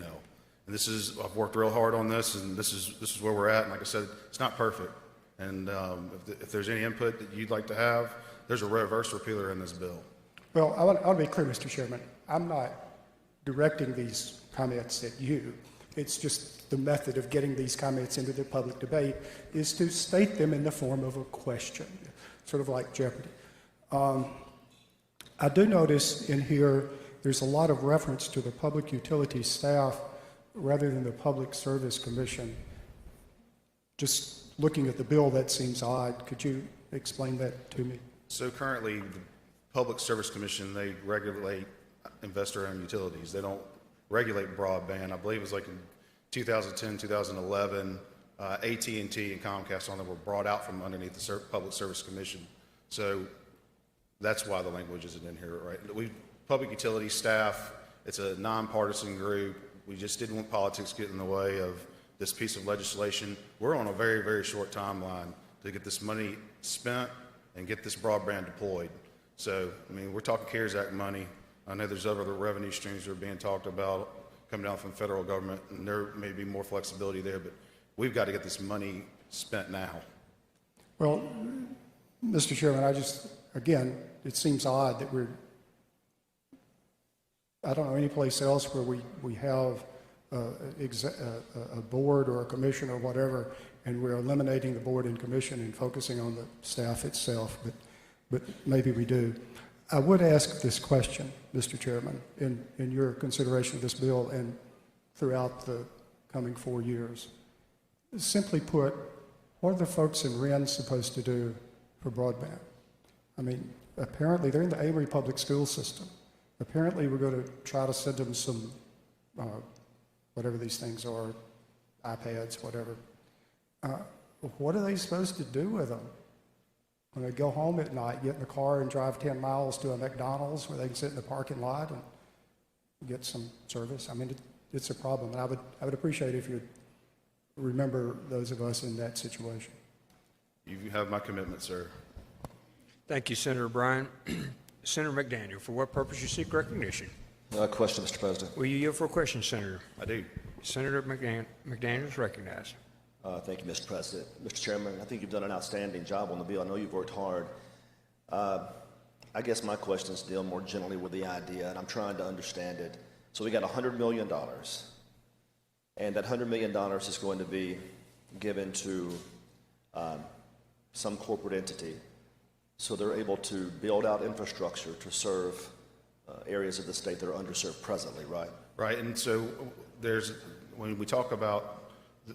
And I've worked real hard on this, and this is where we're at. And like I said, it's not perfect. And if there's any input that you'd like to have, there's a reverse repealer in this bill. Well, I want to be clear, Mr. Chairman. I'm not directing these comments at you. It's just the method of getting these comments into the public debate is to state them in the form of a question, sort of like Jeopardy. I do notice in here there's a lot of reference to the public utility staff rather than the Public Service Commission. Just looking at the bill, that seems odd. Could you explain that to me? So currently, the Public Service Commission, they regulate investor-owned utilities. They don't regulate broadband. I believe it was like in 2010, 2011, AT&T and Comcast on them were brought out from underneath the Public Service Commission. So that's why the language isn't in here, right? Public utility staff, it's a nonpartisan group. We just didn't want politics get in the way of this piece of legislation. We're on a very, very short timeline to get this money spent and get this broadband deployed. So, I mean, we're talking CARES Act money. I know there's other revenue streams that are being talked about coming down from the federal government, and there may be more flexibility there, but we've got to get this money spent now. Well, Mr. Chairman, again, it seems odd that I don't know any place else where we have a board or a commission or whatever, and we're eliminating the board and commission and focusing on the staff itself, but maybe we do. I would ask this question, Mr. Chairman, in your consideration of this bill and throughout the coming 4 years. Simply put, what are the folks in Wren supposed to do for broadband? I mean, apparently they're in the Amory Public School System. Apparently we're going to try to send them some, whatever these things are, iPads, whatever. What are they supposed to do with them? When they go home at night, get in the car and drive 10 miles to a McDonald's where they can sit in the parking lot and get some service. I mean, it's a problem. And I would appreciate if you'd remember those of us in that situation. You have my commitment, sir. Thank you, Senator Bryan. Senator McDaniel, for what purpose you seek recognition? Question, Mr. President. Will you yield for a question, Senator? I do. Senator McDaniel is recognized. Thank you, Mr. President. Mr. Chairman, I think you've done an outstanding job on the bill. I know you've worked hard. I guess my questions deal more generally with the idea, and I'm trying to understand it. So we got $100 million, and that $100 million is going to be given to some corporate entity, so they're able to build out infrastructure to serve areas of the state that are underserved presently, right? Right, and so when we talk about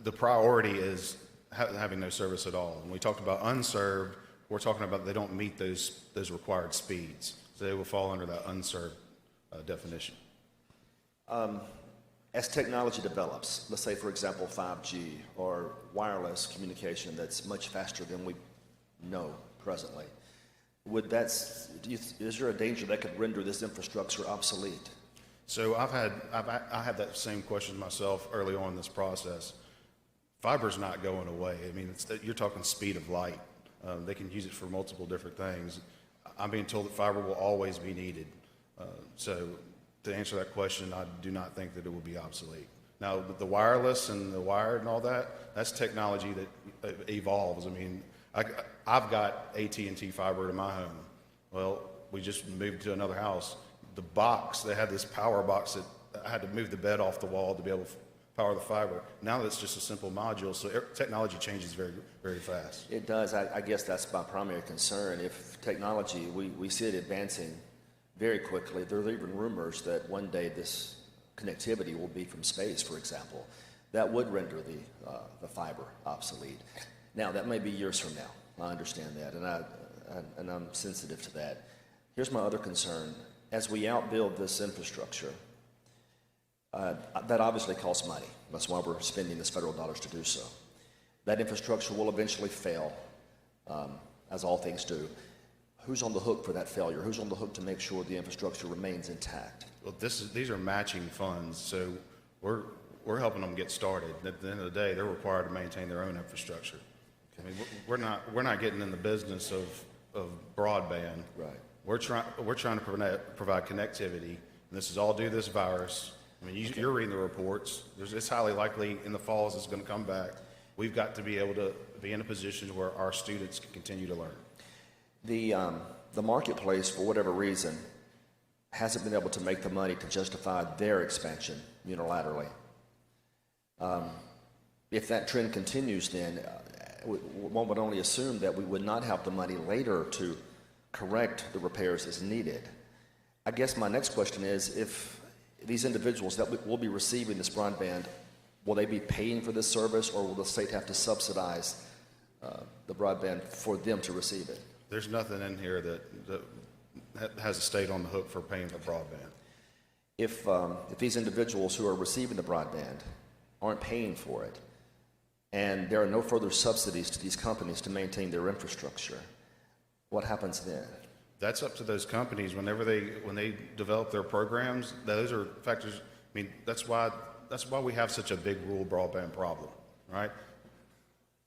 the priority is having no service at all. When we talked about unserved, we're talking about they don't meet those required speeds. So they will fall under that unserved definition. As technology develops, let's say, for example, 5G or wireless communication that's much faster than we know presently, is there a danger that could render this infrastructure obsolete? So I had that same question myself early on in this process. Fiber's not going away. I mean, you're talking speed of light. They can use it for multiple different things. I'm being told that fiber will always be needed. So to answer that question, I do not think that it will be obsolete. Now, the wireless and the wired and all that, that's technology that evolves. I mean, I've got AT&T fiber in my home. Well, we just moved to another house. The box, they had this power box that I had to move the bed off the wall to be able to power the fiber. Now it's just a simple module, so technology changes very, very fast. It does. I guess that's my primary concern. If technology, we see it advancing very quickly. There are even rumors that one day this connectivity will be from space, for example. That would render the fiber obsolete. Now, that may be years from now. I understand that, and I'm sensitive to that. Here's my other concern. As we outbuild this infrastructure, that obviously costs money. That's why we're spending this federal dollars to do so. That infrastructure will eventually fail, as all things do. Who's on the hook for that failure? Who's on the hook to make sure the infrastructure remains intact? Well, these are matching funds, so we're helping them get started. At the end of the day, they're required to maintain their own infrastructure. I mean, we're not getting in the business of broadband. Right. We're trying to provide connectivity, and this is all due to this virus. I mean, you're reading the reports. It's highly likely in the fall it's going to come back. We've got to be able to be in a position where our students can continue to learn. The marketplace, for whatever reason, hasn't been able to make the money to justify their expansion unilaterally. If that trend continues, then one would only assume that we would not have the money later to correct the repairs as needed. I guess my next question is, if these individuals that will be receiving this broadband, will they be paying for this service, or will the state have to subsidize the broadband for them to receive it? There's nothing in here that has the state on the hook for paying for broadband. If these individuals who are receiving the broadband aren't paying for it, and there are no further subsidies to these companies to maintain their infrastructure, what happens then? That's up to those companies. When they develop their programs, those are factors. I mean, that's why we have such a big rural broadband problem, right?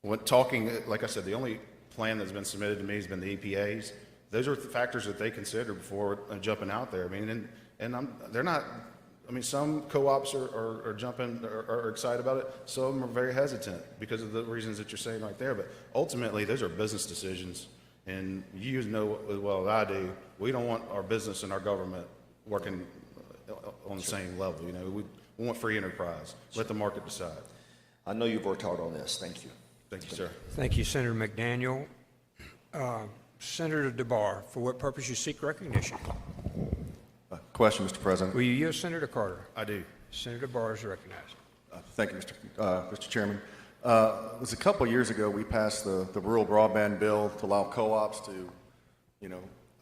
Like I said, the only plan that's been submitted to me has been the EPA's. Those are the factors that they consider before jumping out there. I mean, they're not. I mean, some co-ops are jumping, are excited about it. Some of them are very hesitant because of the reasons that you're saying right there. But ultimately, those are business decisions. And you know as well as I do, we don't want our business and our government working on the same level. You know, we want free enterprise. Let the market decide. I know you've worked hard on this. Thank you. Thank you, sir. Thank you, Senator McDaniel. Senator DeBar, for what purpose you seek recognition? Question, Mr. President. Will you yield Senator Carter? I do. Senator DeBar is recognized. Thank you, Mr. Chairman. It was a couple years ago we passed the rural broadband bill to allow co-ops to,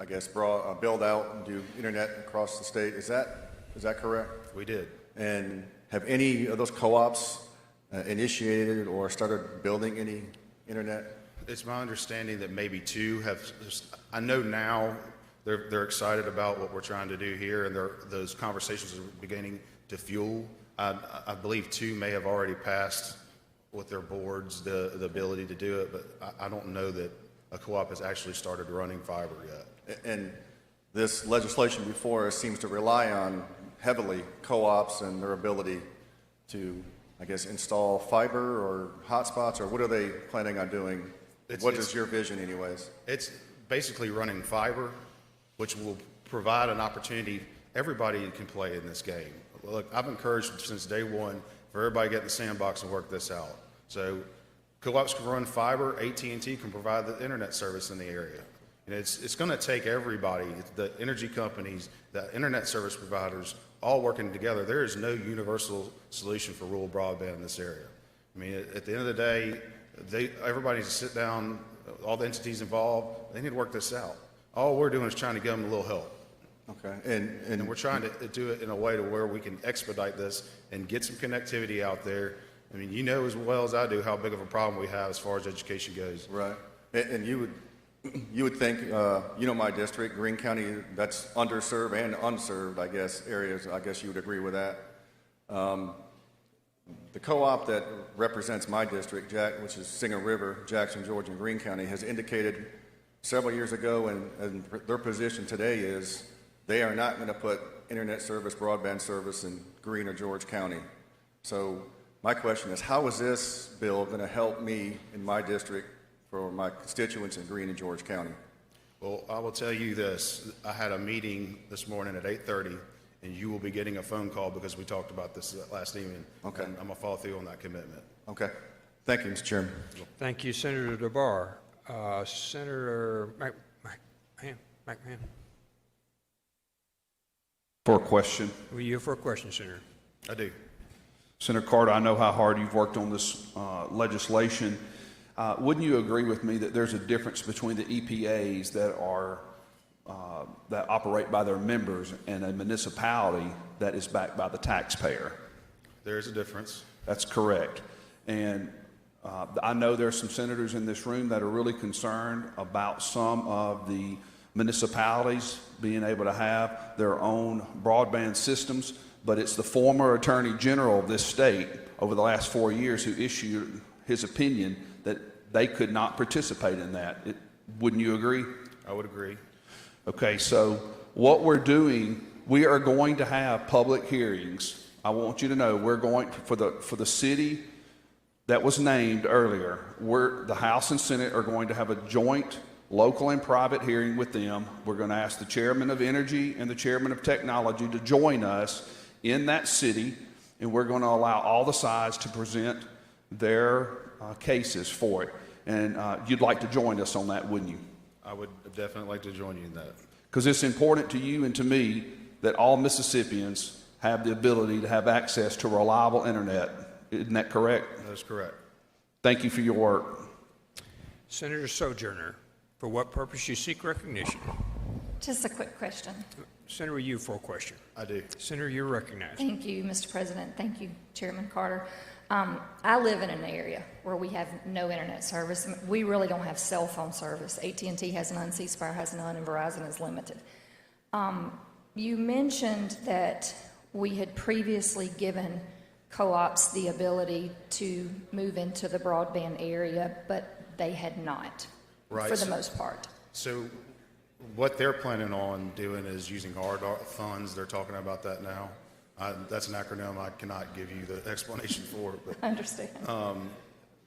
I guess, build out and do internet across the state. Is that correct? We did. And have any of those co-ops initiated or started building any internet? It's my understanding that maybe two have. I know now they're excited about what we're trying to do here, and those conversations are beginning to fuel. I believe two may have already passed with their boards the ability to do it, but I don't know that a co-op has actually started running fiber yet. And this legislation before us seems to rely on heavily co-ops and their ability to, I guess, install fiber or hotspots, or what are they planning on doing? What is your vision anyways? It's basically running fiber, which will provide an opportunity. Everybody can play in this game. Look, I've encouraged since day one for everybody to get in the sandbox and work this out. So co-ops can run fiber, AT&T can provide the internet service in the area. And it's going to take everybody, the energy companies, the internet service providers, all working together. There is no universal solution for rural broadband in this area. I mean, at the end of the day, everybody needs to sit down, all the entities involved, they need to work this out. All we're doing is trying to give them a little help. Okay. And we're trying to do it in a way to where we can expedite this and get some connectivity out there. I mean, you know as well as I do how big of a problem we have as far as education goes. Right. And you would think, my district, Greene County, that's underserved and unserved, I guess, areas. I guess you would agree with that. The co-op that represents my district, which is Singer River, Jackson, Georgia, and Greene County, has indicated several years ago, and their position today is they are not going to put internet service, broadband service in Greene or George County. So my question is, how is this bill going to help me in my district for my constituents in Greene and George County? Well, I will tell you this. I had a meeting this morning at 8:30, and you will be getting a phone call because we talked about this last evening. Okay. And I'm going to follow through on that commitment. Okay. Thank you, Mr. Chairman. Thank you, Senator DeBar. Senator McMahon. For a question. Were you for a question, Senator? I do. Senator Carter, I know how hard you've worked on this legislation. Wouldn't you agree with me that there's a difference between the EPAs that are that operate by their members and a municipality that is backed by the taxpayer? There is a difference. That's correct. And I know there are some senators in this room that are really concerned about some of the municipalities being able to have their own broadband systems, but it's the former Attorney General of this state over the last 4 years who issued his opinion that they could not participate in that. Wouldn't you agree? I would agree. Okay, so what we're doing, we are going to have public hearings. I want you to know we're going for the city that was named earlier. The House and Senate are going to have a joint local and private hearing with them. We're going to ask the chairman of energy and the chairman of technology to join us in that city, and we're going to allow all the sides to present their cases for it. And you'd like to join us on that, wouldn't you? I would definitely like to join you in that. Because it's important to you and to me that all Mississippians have the ability to have access to reliable internet. Isn't that correct? That is correct. Thank you for your work. Senator Sojourner, for what purpose you seek recognition? Just a quick question. Senator, you for a question? I do. Senator, you're recognized. Thank you, Mr. President. Thank you, Chairman Carter. I live in an area where we have no internet service. We really don't have cell phone service. AT&T has none, C Spire has none, and Verizon is limited. You mentioned that we had previously given co-ops the ability to move into the broadband area, but they had not, Right. for the most part. So what they're planning on doing is using hard funds. They're talking about that now. That's an acronym I cannot give you the explanation for. But, I understand.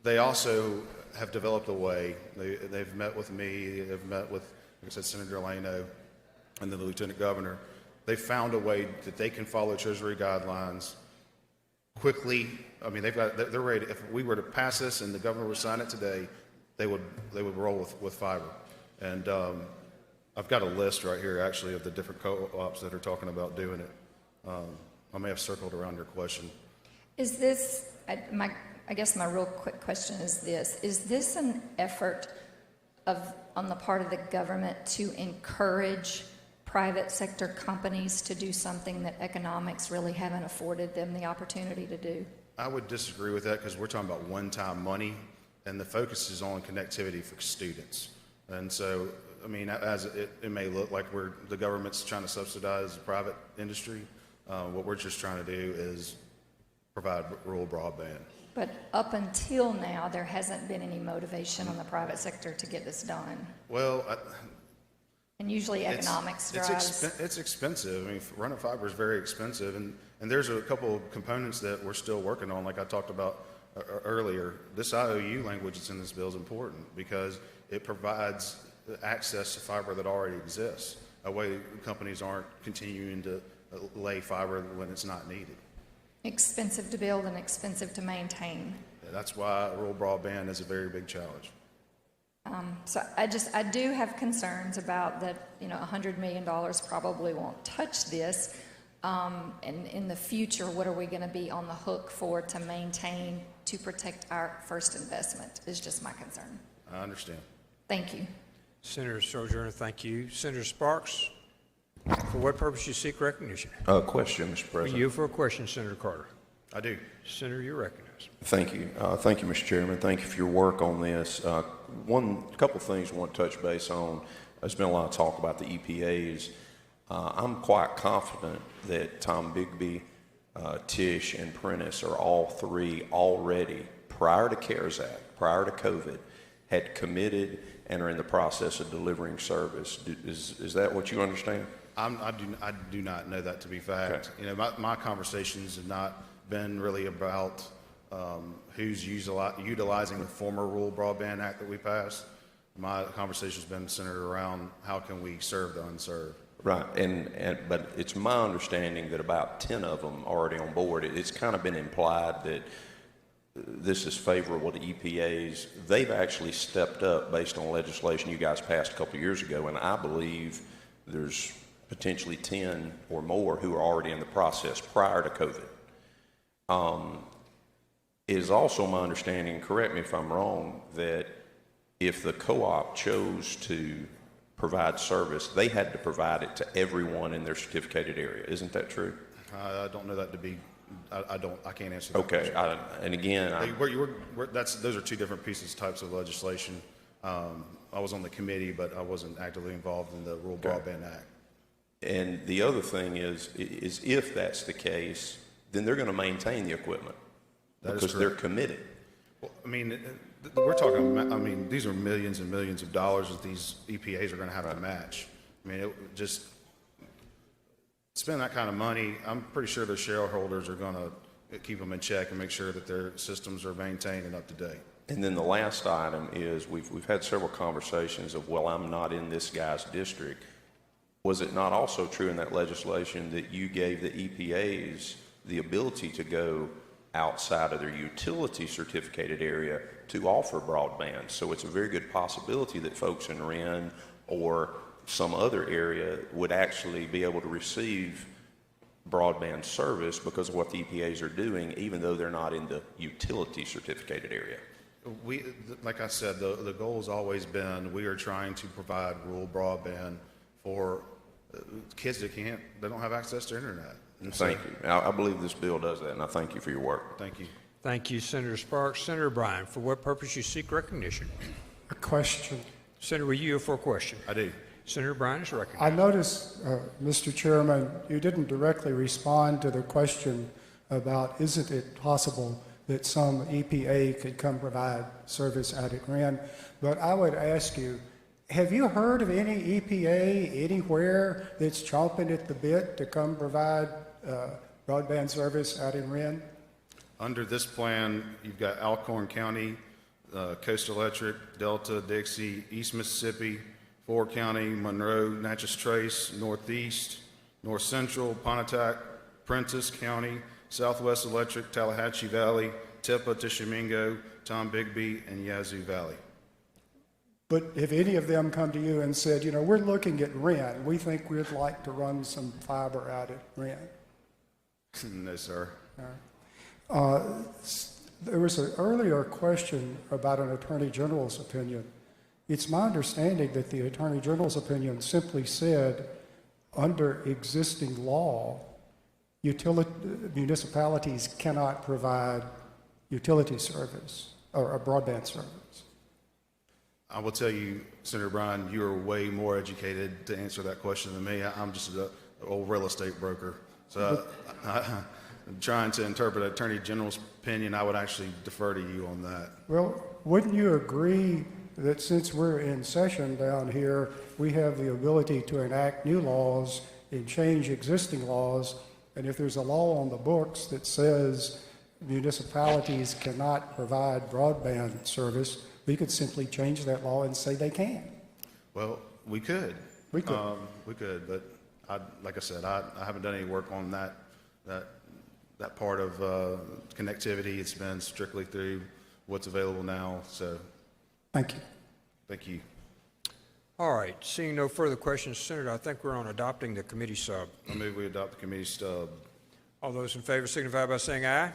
They also have developed a way. They've met with me. They've met with, like I said, Senator Lano and the Lieutenant Governor. They found a way that they can follow Treasury guidelines quickly. I mean, they're ready. If we were to pass this and the governor would sign it today, they would roll with fiber. And I've got a list right here, actually, of the different co-ops that are talking about doing it. I may have circled around your question. Is this, I guess my real quick question is this an effort on the part of the government to encourage private sector companies to do something that economics really haven't afforded them the opportunity to do? I would disagree with that because we're talking about one-time money, and the focus is on connectivity for students. And so, I mean, as it may look like the government's trying to subsidize the private industry, what we're just trying to do is provide rural broadband. But up until now, there hasn't been any motivation on the private sector to get this done. Well, and usually economics drives. It's expensive. I mean, running fiber is very expensive, and there's a couple of components that we're still working on, like I talked about earlier. This IOU language that's in this bill is important because it provides access to fiber that already exists. That way, companies aren't continuing to lay fiber when it's not needed. Expensive to build and expensive to maintain. That's why rural broadband is a very big challenge. So I do have concerns about that, $100 million probably won't touch this. And in the future, what are we going to be on the hook for to maintain, to protect our first investment is just my concern. I understand. Thank you. Senator Sojourner, thank you. Senator Sparks, for what purpose you seek recognition? Question, Mr. President. You for a question, Senator Carter. I do. Senator, you're recognized. Thank you. Thank you, Mr. Chairman. Thank you for your work on this. One couple things I want to touch base on. There's been a lot of talk about the EPAs. I'm quite confident that Tom Bigby, Tish, and Prentice are all three already, prior to CARES Act, prior to COVID, had committed and are in the process of delivering service. Is that what you understand? I do not know that to be fact. Okay. My conversations have not been really about who's utilizing the former Rural Broadband Act that we passed. My conversation's been centered around how can we serve the unserved. Right, but it's my understanding that about 10 of them are already on board. It's kind of been implied that this is favorable to EPAs. They've actually stepped up based on legislation you guys passed a couple of years ago, and I believe there's potentially 10 or more who are already in the process prior to COVID. It is also my understanding, correct me if I'm wrong, that if the co-op chose to provide service, they had to provide it to everyone in their certificated area. Isn't that true? I don't know that to be. I can't answer that. Okay, and again, those are two different types of legislation. I was on the committee, but I wasn't actively involved in the Rural Broadband Act. And the other thing is if that's the case, then they're going to maintain the equipment because they're committed. Well, I mean, we're talking. I mean, these are millions and millions of dollars that these EPAs are going to have to match. I mean, just spend that kind of money. I'm pretty sure their shareholders are going to keep them in check and make sure that their systems are maintained and up to date. And then the last item is we've had several conversations of, well, I'm not in this guy's district. Was it not also true in that legislation that you gave the EPAs the ability to go outside of their utility certificated area to offer broadband? So it's a very good possibility that folks in Wren or some other area would actually be able to receive broadband service because of what the EPAs are doing, even though they're not in the utility certificated area. Like I said, the goal has always been we are trying to provide rural broadband for kids that they don't have access to internet. Thank you. I believe this bill does that, and I thank you for your work. Thank you. Thank you, Senator Sparks. Senator Bryan, for what purpose you seek recognition? A question. Senator, will you yield for a question? I do. Senator Bryan is recognized. I noticed, Mr. Chairman, you didn't directly respond to the question about isn't it possible that some EPA could come provide service out at Wren, but I would ask you, have you heard of any EPA anywhere that's chomping at the bit to come provide broadband service out in Wren? Under this plan, you've got Alcorn County, Coast Electric, Delta, Dixie, East Mississippi, Ford County, Monroe, Natchez Trace, Northeast, North Central, Pontotoc, Prentiss County, Southwest Electric, Tallahatchie Valley, Tepa, Tishomingo, Tom Bigby, and Yazoo Valley. But if any of them come to you and said, you know, we're looking at Wren, we think we'd like to run some fiber out at Wren. No, sir. There was an earlier question about an Attorney General's opinion. It's my understanding that the Attorney General's opinion simply said, under existing law, municipalities cannot provide utility service or a broadband service. I will tell you, Senator Bryan, you are way more educated to answer that question than me. I'm just an old real estate broker. So I'm trying to interpret an Attorney General's opinion. I would actually defer to you on that. Well, wouldn't you agree that since we're in session down here, we have the ability to enact new laws and change existing laws? And if there's a law on the books that says municipalities cannot provide broadband service, we could simply change that law and say they can. Well, we could. We could. We could, but like I said, I haven't done any work on that part of connectivity. It's been strictly through what's available now. So, thank you. Thank you. All right. Seeing no further questions, Senator, I think we're on adopting the committee sub. I move we adopt the committee sub. All those in favor signify by saying aye.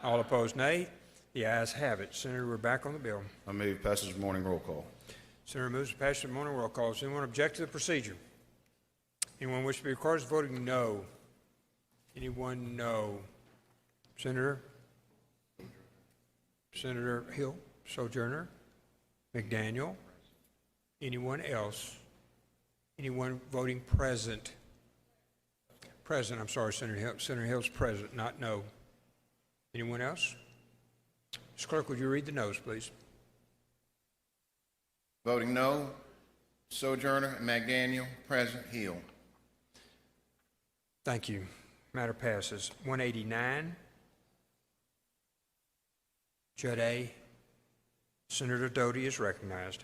All opposed, nay. The ayes have it. Senator, we're back on the bill. I move passage of morning roll call. Senator moves to passage of morning roll call. Does anyone object to the procedure? Anyone wish to be recorded as voting no? Anyone no? Senator? Senator Hill, Sojourner, McDaniel. Anyone else? Anyone voting present? Present, I'm sorry, Senator Hill. Senator Hill's present, not no. Anyone else? Ms. Clerk, would you read the noes, please? Voting no, Sojourner, McDaniel, present, Hill. Thank you. Matter passes. 189, Judd A. Senator Doty is recognized.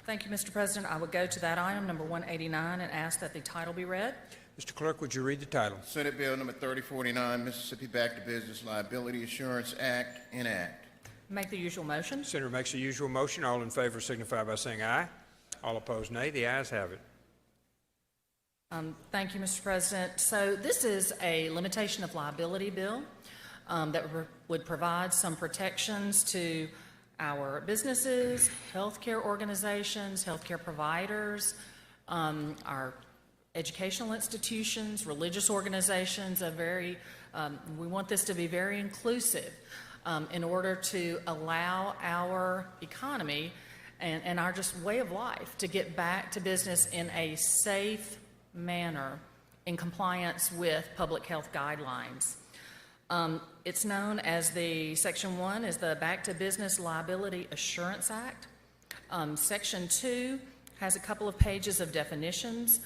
Thank you, Mr. President. I would go to that item, number 189, and ask that the title be read. Mr. Clerk, would you read the title? Senate Bill number 3049, Mississippi Back to Business Liability Assurance Act, enact. Make the usual motion. Senator makes the usual motion. All in favor signify by saying aye. All opposed, nay. The ayes have it. Thank you, Mr. President. So this is a limitation of liability bill that would provide some protections to our businesses, healthcare organizations, healthcare providers, our educational institutions, religious organizations. We want this to be very inclusive in order to allow our economy and our just way of life to get back to business in a safe manner in compliance with public health guidelines. It's known as Section 1 is the Back to Business Liability Assurance Act. Section 2 has a couple of pages of definitions.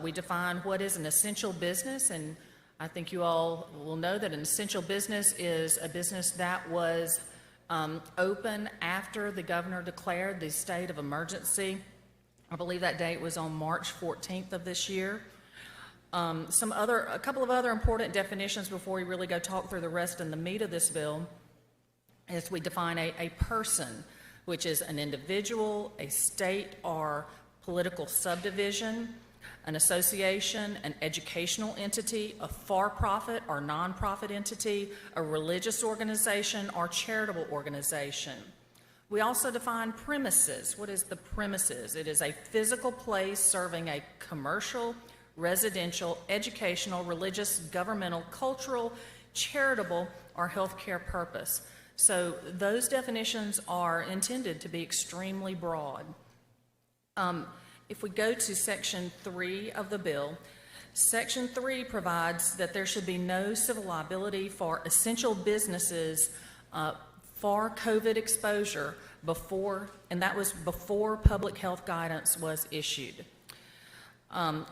We define what is an essential business, and I think you all will know that an essential business is a business that was open after the governor declared the state of emergency. I believe that date was on March 14th of this year. A couple of other important definitions before we really go talk through the rest and the meat of this bill is we define a person, which is an individual, a state or political subdivision, an association, an educational entity, a for-profit or nonprofit entity, a religious organization or charitable organization. We also define premises. What is the premises? It is a physical place serving a commercial, residential, educational, religious, governmental, cultural, charitable, or healthcare purpose. So those definitions are intended to be extremely broad. If we go to Section 3 of the bill, Section 3 provides that there should be no civil liability for essential businesses for COVID exposure and that was before public health guidance was issued.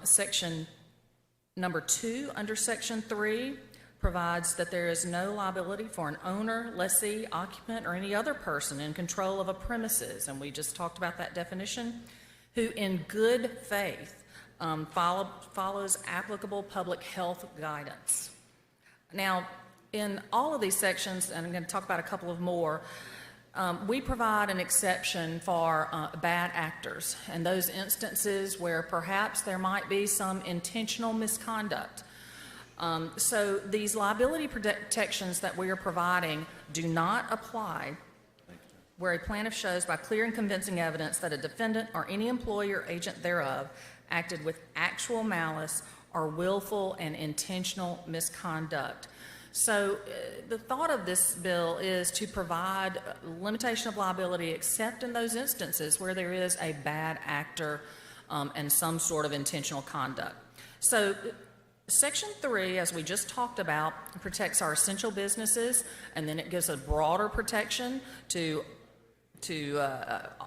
Section number 2 under Section 3 provides that there is no liability for an owner, lessee, occupant, or any other person in control of a premises, and we just talked about that definition, who in good faith follows applicable public health guidance. Now, in all of these sections, and I'm going to talk about a couple of more, we provide an exception for bad actors and those instances where perhaps there might be some intentional misconduct. So these liability protections that we are providing do not apply where a plaintiff shows by clear and convincing evidence that a defendant or any employee or agent thereof acted with actual malice or willful and intentional misconduct. So the thought of this bill is to provide limitation of liability except in those instances where there is a bad actor and some sort of intentional conduct. So Section 3, as we just talked about, protects our essential businesses, and then it gives a broader protection to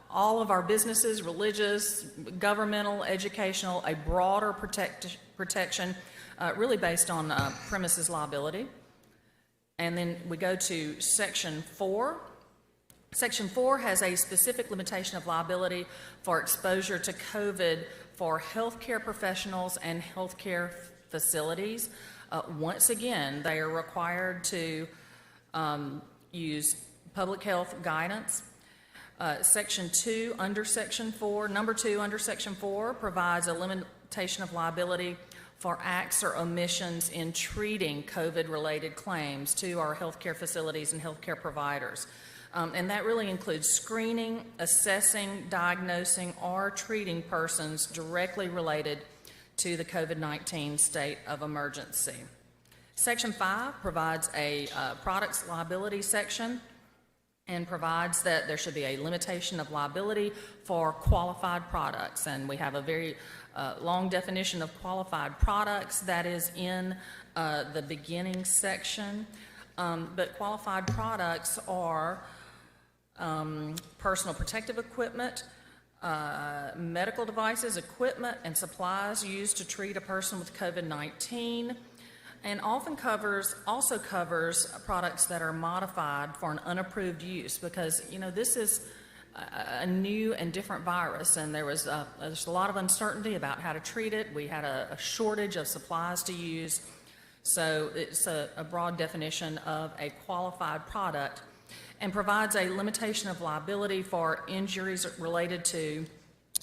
all of our businesses, religious, governmental, educational, a broader protection really based on premises liability. And then we go to Section 4. Section 4 has a specific limitation of liability for exposure to COVID for healthcare professionals and healthcare facilities. Once again, they are required to use public health guidance. Section 2 under Section 4, number 2 under Section 4 provides a limitation of liability for acts or omissions in treating COVID-related claims to our healthcare facilities and healthcare providers. And that really includes screening, assessing, diagnosing, or treating persons directly related to the COVID-19 state of emergency. Section 5 provides a products liability section and provides that there should be a limitation of liability for qualified products. And we have a very long definition of qualified products that is in the beginning section. But qualified products are personal protective equipment, medical devices, equipment, and supplies used to treat a person with COVID-19, and often also covers products that are modified for an unapproved use, because, you know, this is a new and different virus, and there's a lot of uncertainty about how to treat it. We had a shortage of supplies to use, so it's a broad definition of a qualified product, and provides a limitation of liability for injuries related to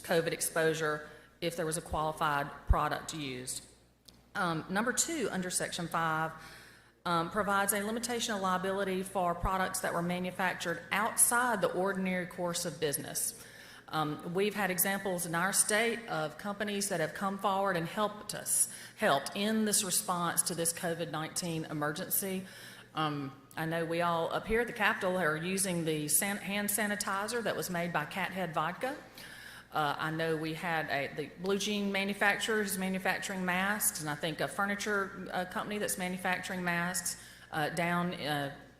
COVID exposure if there was a qualified product used. Number 2, under Section 5, provides a limitation of liability for products that were manufactured outside the ordinary course of business. We've had examples in our state of companies that have come forward and helped in this response to this COVID-19 emergency. I know we all up here at the Capitol are using the hand sanitizer that was made by Cathead Vodka. I know we had the Blue Jean manufacturer who's manufacturing masks, and I think a furniture company that's manufacturing masks. Down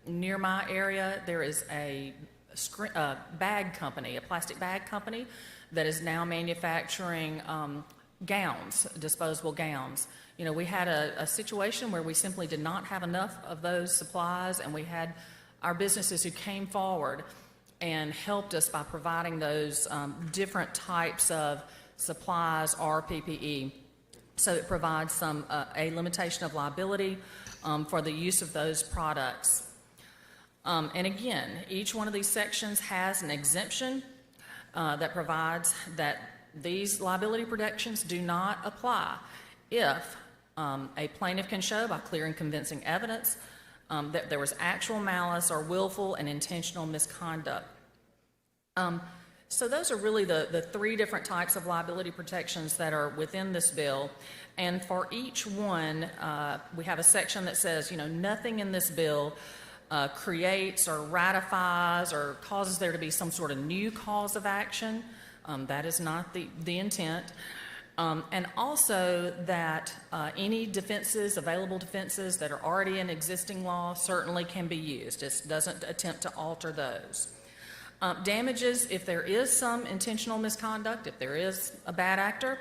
near my area, there is a bag company, a plastic bag company, that is now manufacturing gowns, disposable gowns. You know, we had a situation where we simply did not have enough of those supplies, and we had our businesses who came forward and helped us by providing those different types of supplies or PPE. So it provides a limitation of liability for the use of those products. And again, each one of these sections has an exemption that provides that these liability protections do not apply if a plaintiff can show by clear and convincing evidence that there was actual malice or willful and intentional misconduct. So those are really the 3 different types of liability protections that are within this bill. And for each one, we have a section that says, you know, nothing in this bill creates or ratifies or causes there to be some sort of new cause of action. That is not the intent. And also that any defenses, available defenses that are already in existing law certainly can be used. It doesn't attempt to alter those. Damages, if there is some intentional misconduct, if there is a bad actor,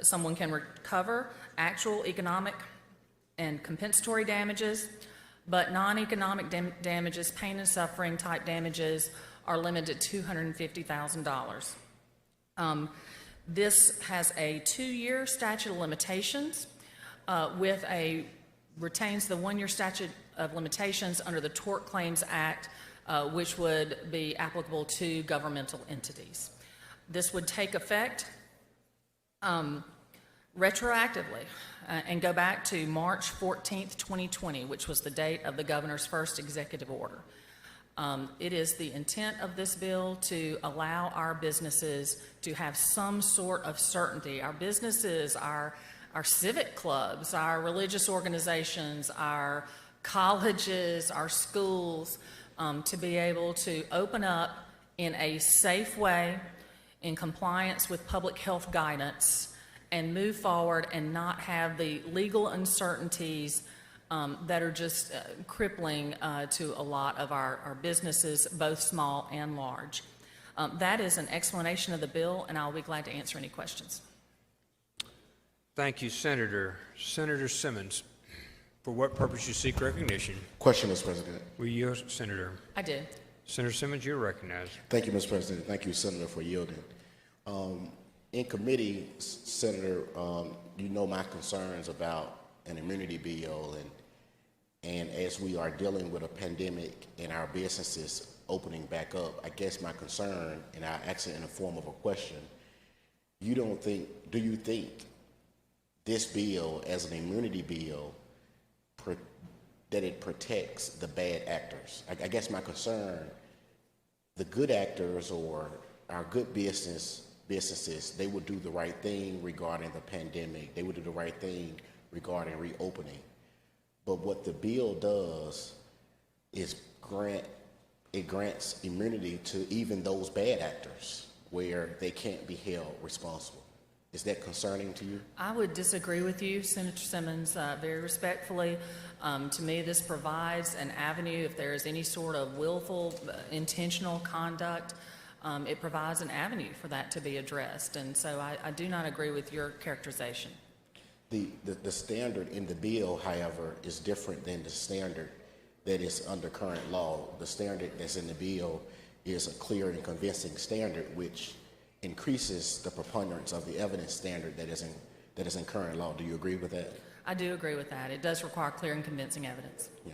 someone can recover actual economic and compensatory damages, but non-economic damages, pain and suffering type damages, are limited to $250,000. This has a 2-year statute of limitations retains the 1-year statute of limitations under the Tort Claims Act, which would be applicable to governmental entities. This would take effect retroactively and go back to March 14th, 2020, which was the date of the governor's first executive order. It is the intent of this bill to allow our businesses to have some sort of certainty. Our businesses, our civic clubs, our religious organizations, our colleges, our schools, to be able to open up in a safe way, in compliance with public health guidance, and move forward and not have the legal uncertainties that are just crippling to a lot of our businesses, both small and large. That is an explanation of the bill, and I'll be glad to answer any questions. Thank you, Senator. Senator Simmons, for what purpose you seek recognition? Question, Mr. President. Will you, Senator? I did. Senator Simmons, you're recognized. Thank you, Mr. President. Thank you, Senator, for yielding. In committee, Senator, you know my concerns about an immunity bill, and as we are dealing with a pandemic and our businesses opening back up, I guess my concern, and I ask it in the form of a question, do you think this bill as an immunity bill, that it protects the bad actors? I guess my concern, the good actors or our good businesses, they would do the right thing regarding the pandemic. They would do the right thing regarding reopening. But what the bill does is grants immunity to even those bad actors where they can't be held responsible. Is that concerning to you? I would disagree with you, Senator Simmons, very respectfully. To me, this provides an avenue if there is any sort of willful, intentional conduct. It provides an avenue for that to be addressed. And so I do not agree with your characterization. The standard in the bill, however, is different than the standard that is under current law. The standard that's in the bill is a clear and convincing standard, which increases the preponderance of the evidence standard that is in current law. Do you agree with that? I do agree with that. It does require clear and convincing evidence. Yeah.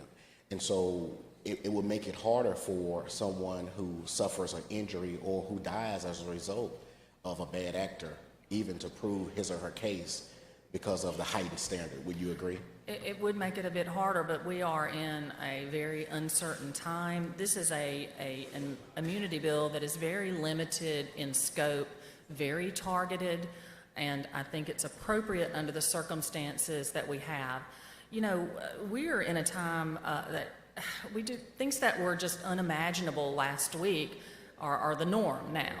And so it would make it harder for someone who suffers an injury or who dies as a result of a bad actor even to prove his or her case because of the heightened standard. Would you agree? It would make it a bit harder, but we are in a very uncertain time. This is an immunity bill that is very limited in scope, very targeted, and I think it's appropriate under the circumstances that we have. You know, we're in a time that we do things that were just unimaginable last week are the norm now.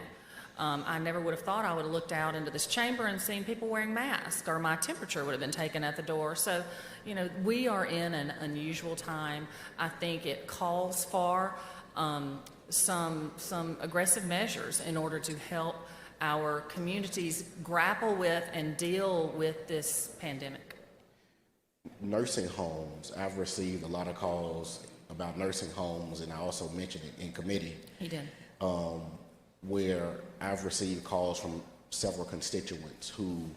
I never would have thought I would have looked out into this chamber and seen people wearing masks, or my temperature would have been taken at the door. So, you know, we are in an unusual time. I think it calls for some aggressive measures in order to help our communities grapple with and deal with this pandemic. Nursing homes, I've received a lot of calls about nursing homes, and I also mentioned it in committee. He did. Where I've received calls from several constituents who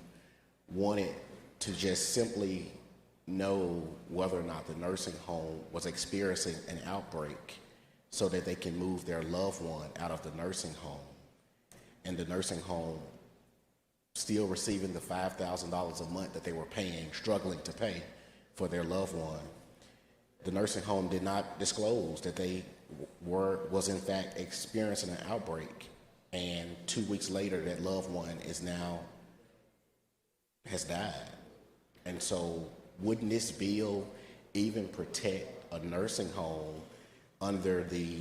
wanted to just simply know whether or not the nursing home was experiencing an outbreak so that they can move their loved one out of the nursing home. And the nursing home still receiving the $5,000 a month that they were paying, struggling to pay for their loved one. The nursing home did not disclose that they was in fact experiencing an outbreak. And 2 weeks later, that loved one has died. And so wouldn't this bill even protect a nursing home under the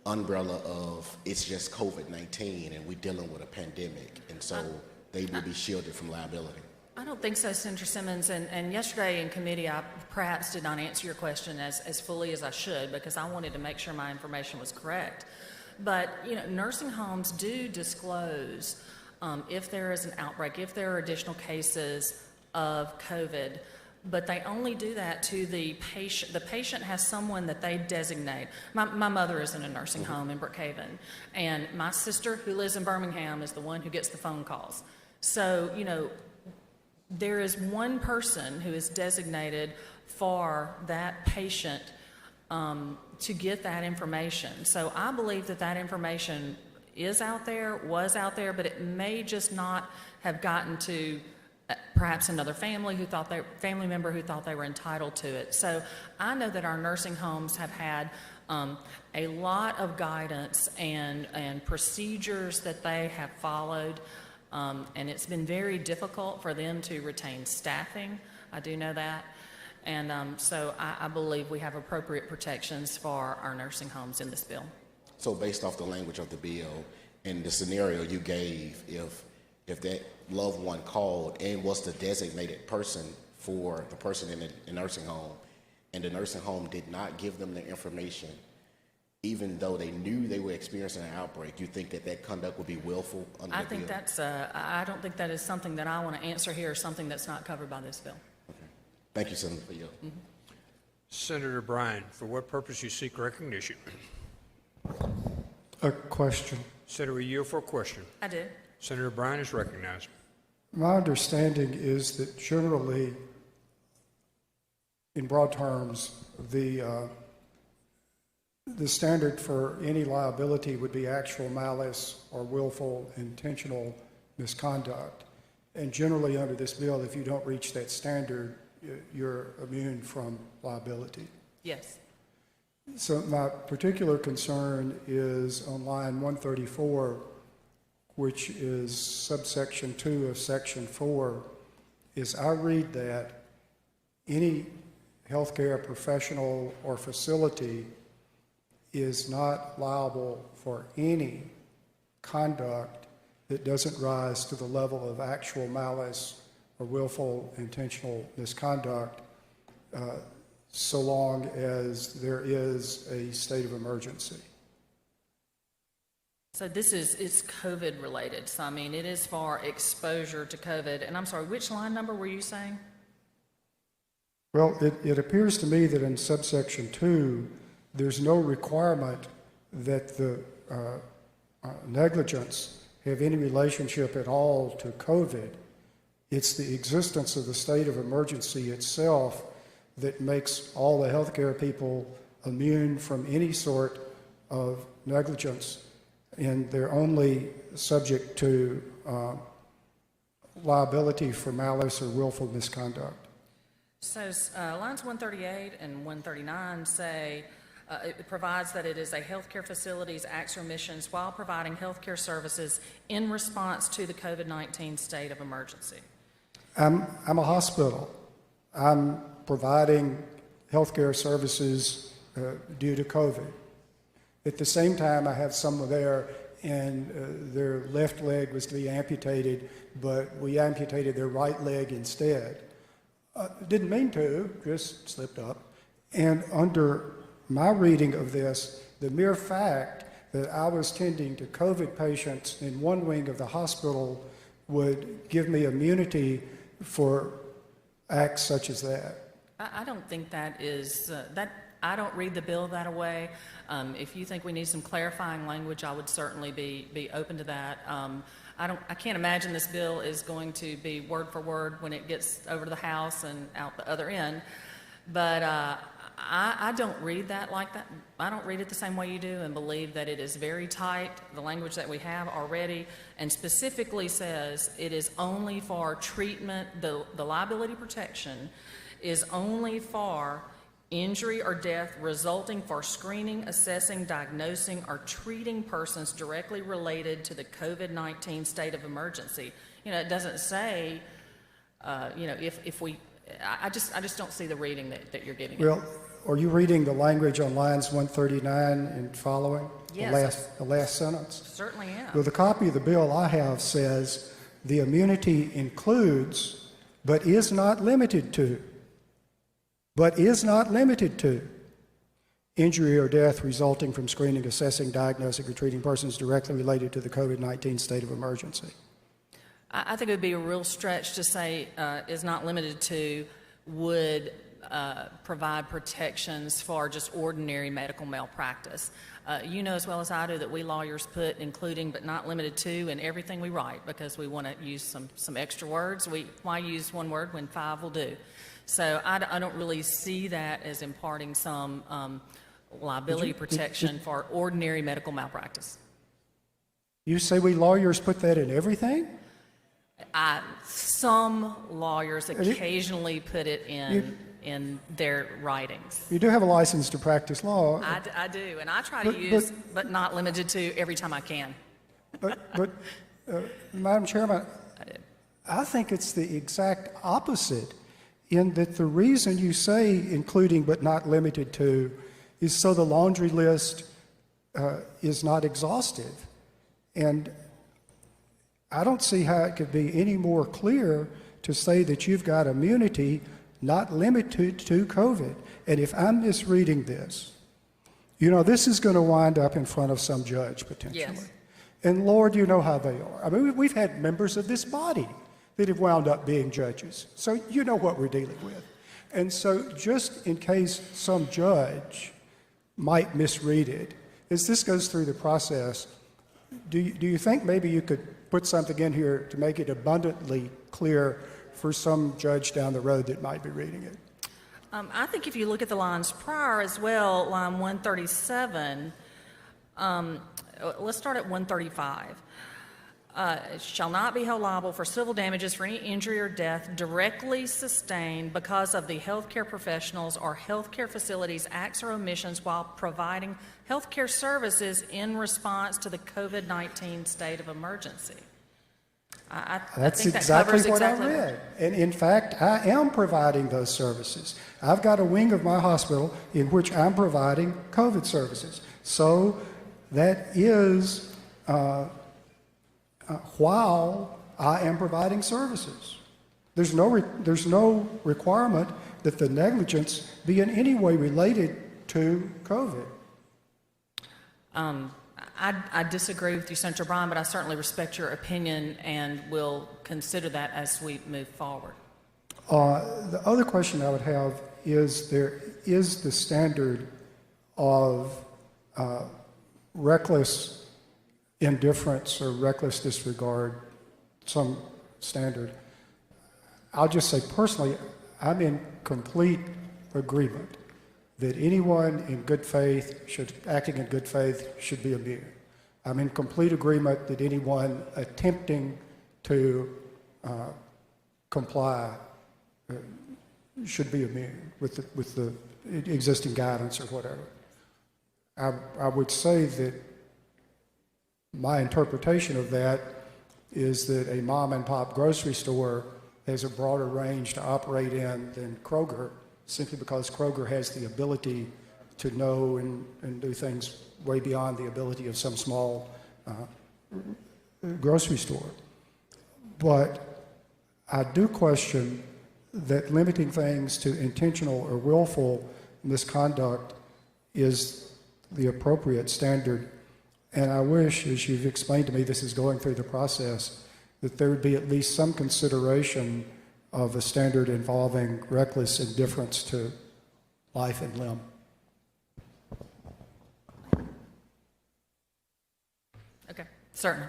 umbrella of it's just COVID-19 and we're dealing with a pandemic, and so they will be shielded from liability? I don't think so, Senator Simmons. And yesterday in committee, I perhaps did not answer your question as fully as I should, because I wanted to make sure my information was correct. But, you know, nursing homes do disclose if there is an outbreak, if there are additional cases of COVID, but they only do that to the patient. The patient has someone that they designate. My mother is in a nursing home in Brookhaven, and my sister, who lives in Birmingham, is the one who gets the phone calls. So, you know, there is one person who is designated for that patient to get that information. So I believe that information is out there, was out there, but it may just not have gotten to perhaps another family member who thought they were entitled to it. So I know that our nursing homes have had a lot of guidance and procedures that they have followed, and it's been very difficult for them to retain staffing. I do know that. And so I believe we have appropriate protections for our nursing homes in this bill. So based off the language of the bill and the scenario you gave, if that loved one called and was the designated person for the person in the nursing home, and the nursing home did not give them the information, even though they knew they were experiencing an outbreak, you think that conduct would be willful under the bill? I don't think that is something that I want to answer here, or something that's not covered by this bill. Thank you, Senator, for your. Senator Bryan, for what purpose you seek recognition? A question. Senator, will you yield for a question? I did. Senator Bryan is recognized. My understanding is that generally, in broad terms, the standard for any liability would be actual malice or willful intentional misconduct. And generally under this bill, if you don't reach that standard, you're immune from liability. Yes. So my particular concern is on line 134, which is subsection 2 of section 4, is I read that any healthcare professional or facility is not liable for any conduct that doesn't rise to the level of actual malice or willful intentional misconduct, so long as there is a state of emergency. So this is, it's COVID related. So I mean, it is for exposure to COVID. And I'm sorry, which line number were you saying? Well, it appears to me that in subsection 2, there's no requirement that the negligence have any relationship at all to COVID. It's the existence of the state of emergency itself that makes all the healthcare people immune from any sort of negligence, and they're only subject to liability for malice or willful misconduct. So lines 138 and 139 say it provides that it is a healthcare facility's acts or omissions while providing healthcare services in response to the COVID-19 state of emergency. I'm a hospital. I'm providing healthcare services due to COVID. At the same time, I have someone there and their left leg was to be amputated, but we amputated their right leg instead. Didn't mean to, just slipped up. And under my reading of this, the mere fact that I was tending to COVID patients in one wing of the hospital would give me immunity for acts such as that. I don't think that is, I don't read the bill that way. If you think we need some clarifying language, I would certainly be open to that. I can't imagine this bill is going to be word for word when it gets over to the House and out the other end. But I don't read that like that. I don't read it the same way you do and believe that it is very tight, the language that we have already, and specifically says it is only for treatment, the liability protection is only for injury or death resulting for screening, assessing, diagnosing, or treating persons directly related to the COVID-19 state of emergency. You know, it doesn't say, if we, I just don't see the reading that you're giving. Well, are you reading the language on lines 139 and following? Yes. The last sentence? Certainly am. Well, the copy of the bill I have says the immunity includes, but is not limited to, injury or death resulting from screening, assessing, diagnosing, or treating persons directly related to the COVID-19 state of emergency. I think it would be a real stretch to say is not limited to, would provide protections for just ordinary medical malpractice. You know as well as I do that we lawyers put including but not limited to in everything we write because we want to use some extra words. Why use one word when 5 will do? So I don't really see that as imparting some liability protection for ordinary medical malpractice. You say we lawyers put that in everything? Some lawyers occasionally put it in their writings. You do have a license to practice law. I do, and I try to use, but not limited to, every time I can. But Madam Chairman, I think it's the exact opposite, in that the reason you say including but not limited to is so the laundry list is not exhaustive. And I don't see how it could be any more clear to say that you've got immunity not limited to COVID. And if I'm misreading this, you know, this is going to wind up in front of some judge potentially. Yes. And Lord, you know how they are. I mean, we've had members of this body that have wound up being judges. So you know what we're dealing with. And so just in case some judge might misread it, as this goes through the process, do you think maybe you could put something in here to make it abundantly clear for some judge down the road that might be reading it? I think if you look at the lines prior as well, line 137, let's start at 135. Shall not be held liable for civil damages for any injury or death directly sustained because of the healthcare professionals or healthcare facilities' acts or omissions while providing healthcare services in response to the COVID-19 state of emergency. That's think exactly that what I exactly read. And in fact, I am providing those services. I've got a wing of my hospital in which I'm providing COVID services. So that is while I am providing services. There's no requirement that the negligence be in any way related to COVID. I disagree with you, Senator Bryan, but I certainly respect your opinion and will consider that as we move forward. The other question I would have is the standard of reckless indifference or reckless disregard some standard. I'll just say personally, I'm in complete agreement that anyone in good faith acting in good faith should be immune. I'm in complete agreement that anyone attempting to comply should be immune with the existing guidance or whatever. I would say that my interpretation of that is that a mom and pop grocery store has a broader range to operate in than Kroger, simply because Kroger has the ability to know and do things way beyond the ability of some small grocery store. But I do question that limiting things to intentional or willful misconduct is the appropriate standard. And I wish, as you've explained to me, this is going through the process, that there would be at least some consideration of a standard involving reckless indifference to life and limb. Okay, certainly.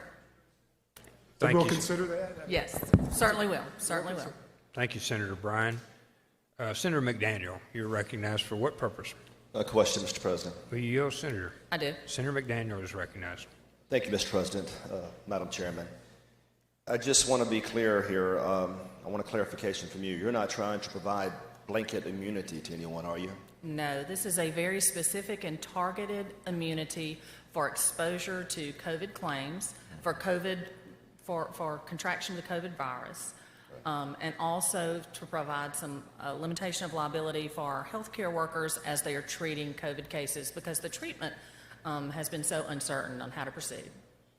Thank we'll you. Consider that? Yes, certainly will, certainly will. Thank you, Senator Bryan. Senator McDaniel, you're recognized for what purpose? A question, Mr. President. Will you yell, Senator? I do. Senator McDaniel is recognized. Thank you, Mr. President, Madam Chairman. I just want to be clear here. I want a clarification from you. You're not trying to provide blanket immunity to anyone, are you? No, this is a very specific and targeted immunity for exposure to COVID claims, for COVID, for contraction of the COVID virus, and also to provide some limitation of liability for our healthcare workers as they are treating COVID cases, because the treatment has been so uncertain on how to proceed.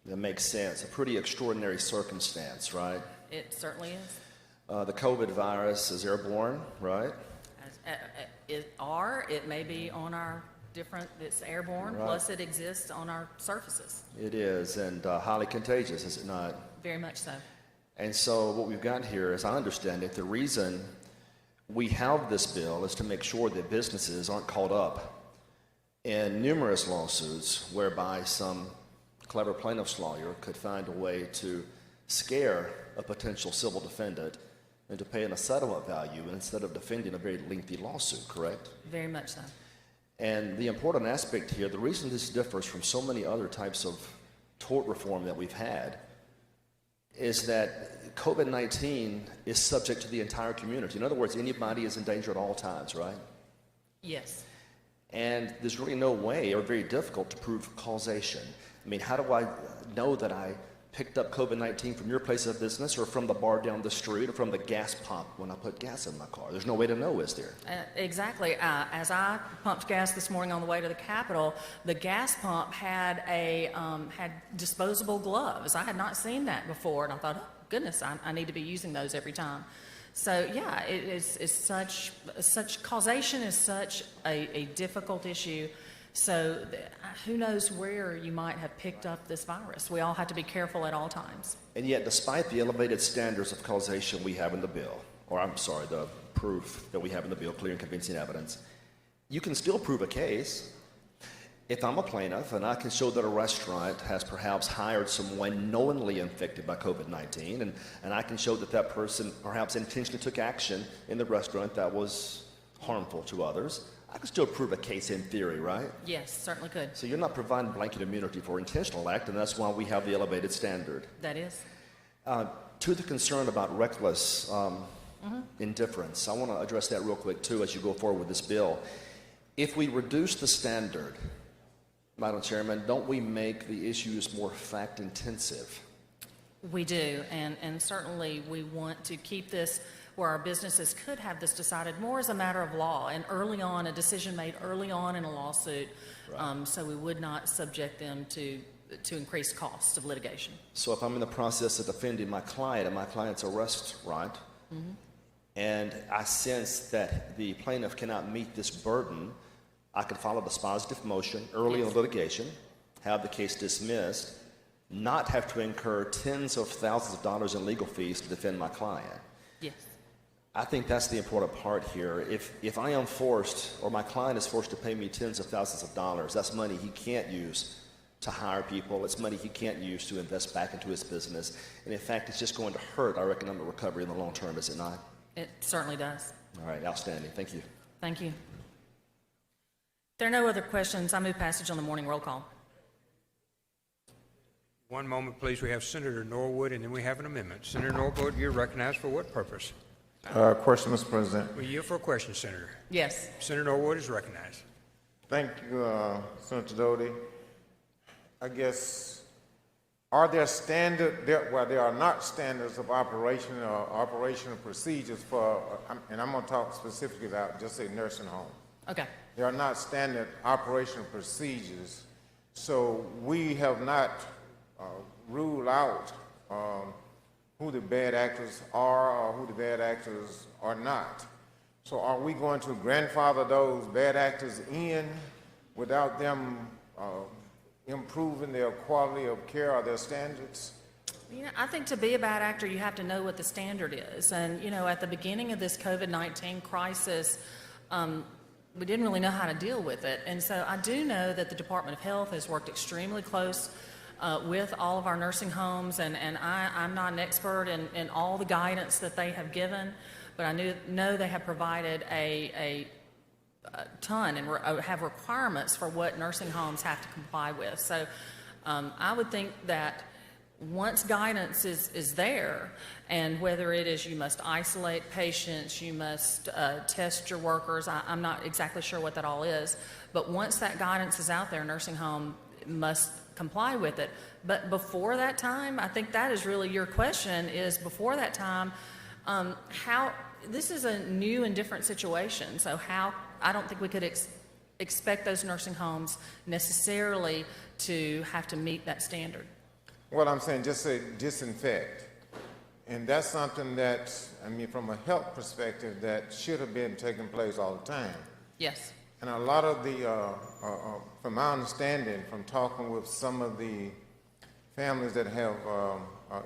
That makes sense. A pretty extraordinary circumstance, right? It certainly is. The COVID virus is airborne, right? It may be on our different, it's airborne, Right. plus it exists on our surfaces. It is, and highly contagious, is it not? Very much so. And so what we've got here, as I understand it, the reason we have this bill is to make sure that businesses aren't caught up in numerous lawsuits whereby some clever plaintiff's lawyer could find a way to scare a potential civil defendant into paying a settlement value instead of defending a very lengthy lawsuit, correct? Very much so. And the important aspect here, the reason this differs from so many other types of tort reform that we've had, is that COVID-19 is subject to the entire community. In other words, anybody is in danger at all times, right? Yes. And there's really no way, or very difficult, to prove causation. I mean, how do I know that I picked up COVID-19 from your place of business, or from the bar down the street, or from the gas pump when I put gas in my car? There's no way to know, is there? Exactly. As I pumped gas this morning on the way to the Capitol, the gas pump had had disposable gloves. I had not seen that before, and I thought, oh, goodness, I need to be using those every time. So yeah, it's such causation is such a difficult issue. So who knows where you might have picked up this virus? We all have to be careful at all times. And yet, despite the elevated standards of causation we have in the bill, or I'm sorry, the proof that we have in the bill, clear and convincing evidence, you can still prove a case. If I'm a plaintiff and I can show that a restaurant has perhaps hired someone knowingly infected by COVID-19, and I can show that that person perhaps intentionally took action in the restaurant that was harmful to others, I can still prove a case in theory, right? Yes, certainly could. So you're not providing blanket immunity for intentional act, and that's why we have the elevated standard. That is. To the concern about reckless indifference, I want to address that real quick too as you go forward with this bill. If we reduce the standard, Madam Chairman, don't we make the issues more fact-intensive? We do, and certainly we want to keep this where our businesses could have this decided more as a matter of law and early on, a decision made early on in a lawsuit, right. So we would not subject them to increased costs of litigation. So if I'm in the process of defending my client and my client's a restaurant, and I sense that the plaintiff cannot meet this burden, I can file a dispositive motion early in the litigation, have the case dismissed, not have to incur tens of thousands of dollars in legal fees to defend my client. Yes. I think that's the important part here. If I am forced, or my client is forced to pay me tens of thousands of dollars, that's money he can't use to hire people. It's money he can't use to invest back into his business. And in fact, it's just going to hurt our economic recovery in the long term, is it not? It certainly does. All right, outstanding. Thank you. Thank you. If there are no other questions, I move passage on the morning roll call. One moment, please. We have Senator Norwood, and then we have an amendment. Senator Norwood, you're recognized for what purpose? Question, Mr. President. We yield for a question, Senator. Yes. Senator Norwood is recognized. Thank you, Senator Doty. I guess, are there there are not standards of operation or operational procedures for, and I'm going to talk specifically about just a nursing home. Okay. There are not standard operational procedures, so we have not ruled out who the bad actors are or who the bad actors are not. So are we going to grandfather those bad actors in without them improving their quality of care or their standards? You know, I think to be a bad actor, you have to know what the standard is. And, you know, at the beginning of this COVID-19 crisis, we didn't really know how to deal with it. And so I do know that the Department of Health has worked extremely close with all of our nursing homes, and I'm not an expert in all the guidance that they have given, but I know they have provided a ton and have requirements for what nursing homes have to comply with. So I would think that once guidance is there, and whether it is you must isolate patients, you must test your workers, I'm not exactly sure what that all is, but once that guidance is out there, nursing home must comply with it. But before that time, I think that is really your question, is before that time, how, this is a new and different situation, so how, I don't think we could expect those nursing homes necessarily to have to meet that standard. What I'm saying, just say disinfect. And that's something that, I mean, from a health perspective, that should have been taking place all the time. Yes. And a lot of the, from my understanding, from talking with some of the families that have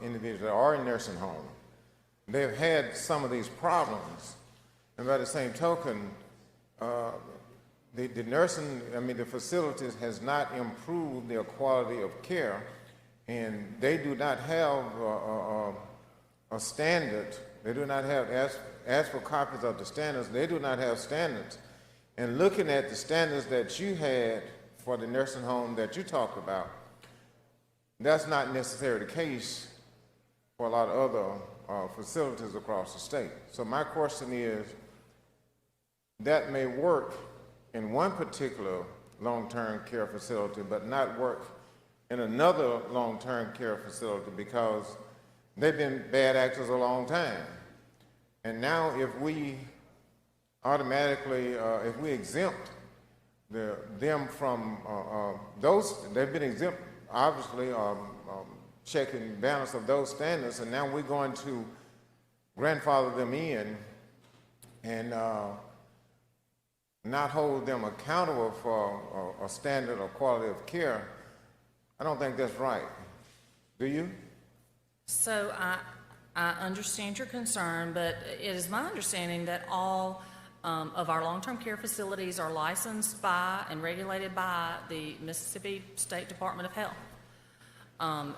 individuals that are in nursing homes, they've had some of these problems. And by the same token, the nursing, I mean, the facilities has not improved their quality of care, and they do not have a standard. They do not have, ask for copies of the standards. They do not have standards. And looking at the standards that you had for the nursing home that you talked about, that's not necessarily the case for a lot of other facilities across the state. So my question is, that may work in one particular long-term care facility, but not work in another long-term care facility, because they've been bad actors a long time. And now if we automatically, if we exempt them from those, they've been exempt, obviously, check and balance of those standards, and now we're going to grandfather them in and not hold them accountable for a standard or quality of care. I don't think that's right. Do you? So I understand your concern, but it is my understanding that all of our long-term care facilities are licensed by and regulated by the Mississippi State Department of Health.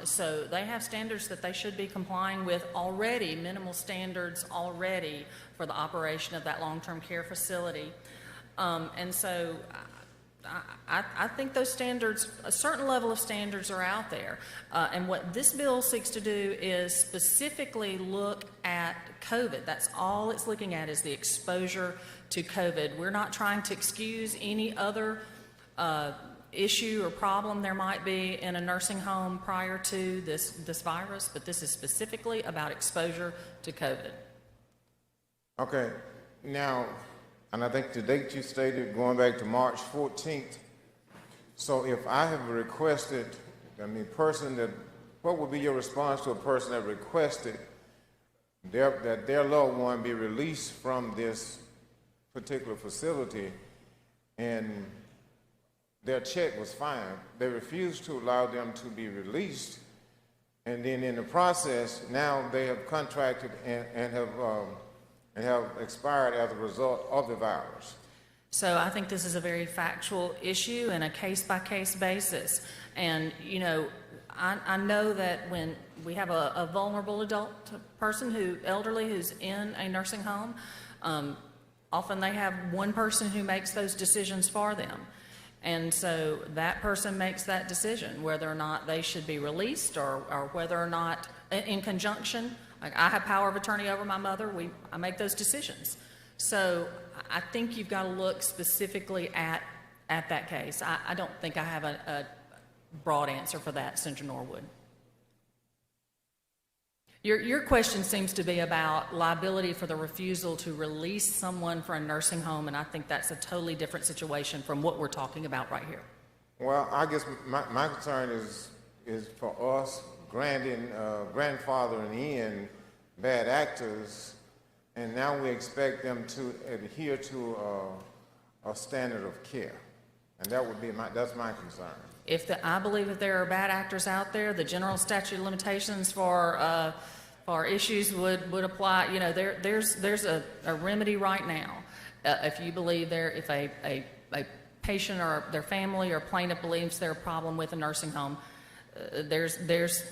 So they have standards that they should be complying with already, minimal standards already for the operation of that long-term care facility. And so I think those standards, a certain level of standards are out there. And what this bill seeks to do is specifically look at COVID. That's all it's looking at, is the exposure to COVID. We're not trying to excuse any other issue or problem there might be in a nursing home prior to this virus, but this is specifically about exposure to COVID. Okay. Now, and I think the date you stated going back to March 14th. So if I have requested, I mean, person that, what would be your response to a person that requested that their loved one be released from this particular facility, and their check was fine. They refused to allow them to be released, and then in the process, now they have contracted and have expired as a result of the virus. So I think this is a very factual issue and a case-by-case basis. And, you know, I know that when we have a vulnerable adult person elderly, who's in a nursing home, often they have one person who makes those decisions for them. And so that person makes that decision, whether or not they should be released or whether or not, in conjunction, like I have power of attorney over my mother, I make those decisions. So I think you've got to look specifically at that case. I don't think I have a broad answer for that, Senator Norwood. Your question seems to be about liability for the refusal to release someone for a nursing home, and I think that's a totally different situation from what we're talking about right here. Well, I guess my concern is for us grandfathering in bad actors, and now we expect them to adhere to a standard of care, and that's my concern. I believe if there are bad actors out there, the general statute of limitations for issues would apply. You know, there's a remedy right now. If you believe if a patient or their family or plaintiff believes there's a problem with a nursing home, there's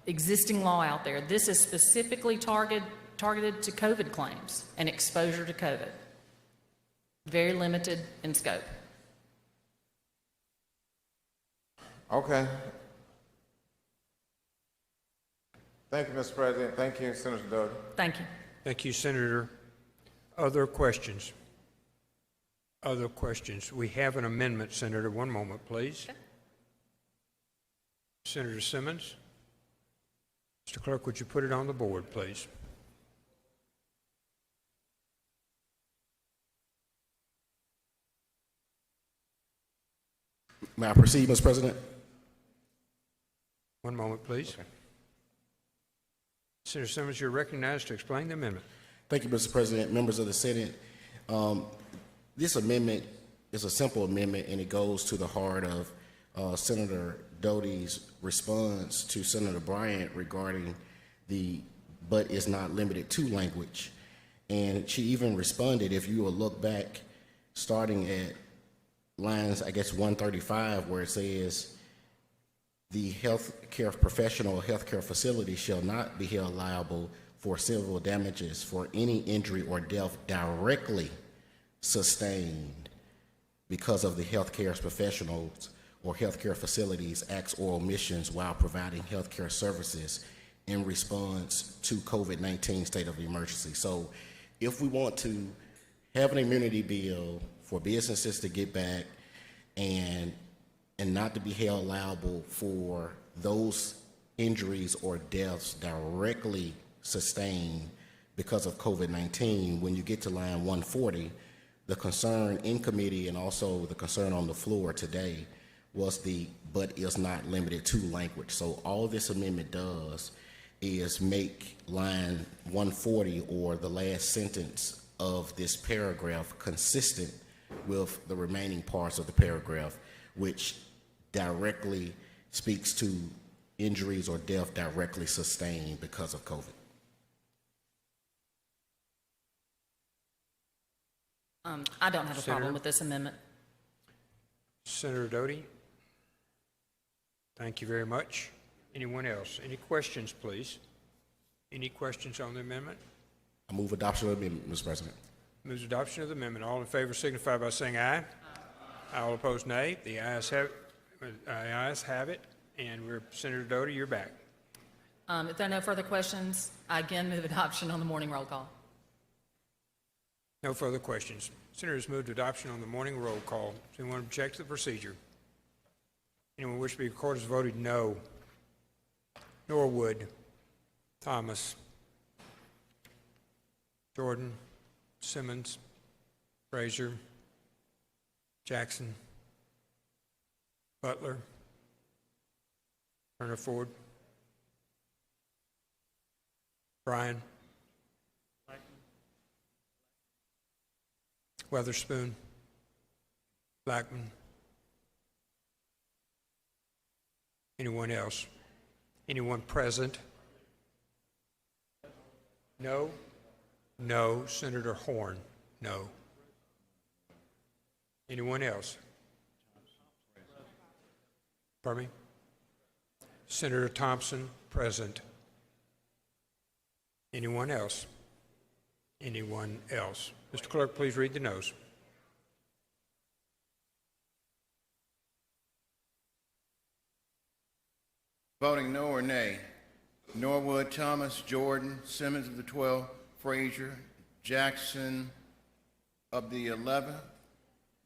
existing law out there. This is specifically targeted to COVID claims and exposure to COVID. Very limited in scope. Okay. Thank you, Mr. President. Thank you, Senator Doty. Thank you. Thank you, Senator. Other questions? Other questions? We have an amendment, Senator. One moment, please. Okay. Senator Simmons. Mr. Clerk, would you put it on the board, please? May I proceed, Mr. President? One moment, please. Okay. Senator Simmons, you're recognized to explain the amendment. Thank you, Mr. President. Members of the Senate, this amendment is a simple amendment, and it goes to the heart of Senator Doty's response to Senator Bryant regarding the "but is not limited to" language. And she even responded, if you will look back, starting at lines, I guess, 135, where it says, the healthcare professional or healthcare facility shall not be held liable for civil damages for any injury or death directly sustained because of the healthcare professionals or healthcare facilities' acts or omissions while providing healthcare services in response to COVID-19 state of emergency. So if we want to have an immunity bill for businesses to get back and not to be held liable for those injuries or deaths directly sustained because of COVID-19, when you get to line 140, the concern in committee and also the concern on the floor today was the "but is not limited to" language. So all this amendment does is make line 140, or the last sentence of this paragraph, consistent with the remaining parts of the paragraph, which directly speaks to injuries or death directly sustained because of COVID. I don't have a problem with this amendment. Senator Doty, thank you very much. Anyone else? Any questions, please? Any questions on the amendment? I move adoption of the amendment, Mr. President. Moves adoption of the amendment. All in favor signify by saying aye. Aye. All opposed, nay. The ayes have it. And Senator Doty, you're back. If there are no further questions, I again move adoption on the morning roll call. No further questions. Senators moved adoption on the morning roll call. Does anyone object to the procedure? Anyone wish to be recorded as voted no? Norwood, Thomas, Jordan, Simmons, Frazier, Jackson, Butler, Turner Ford, Bryan, Weatherspoon, Blackman, Anyone else? Anyone present? No? No. Senator Horn? No. Anyone else? Pardon me? Senator Thompson, present. Anyone else? Anyone else? Mr. Clerk, please read the noes. Voting no or nay: Norwood, Thomas, Jordan, Simmons of the 12, Frazier, Jackson of the 11,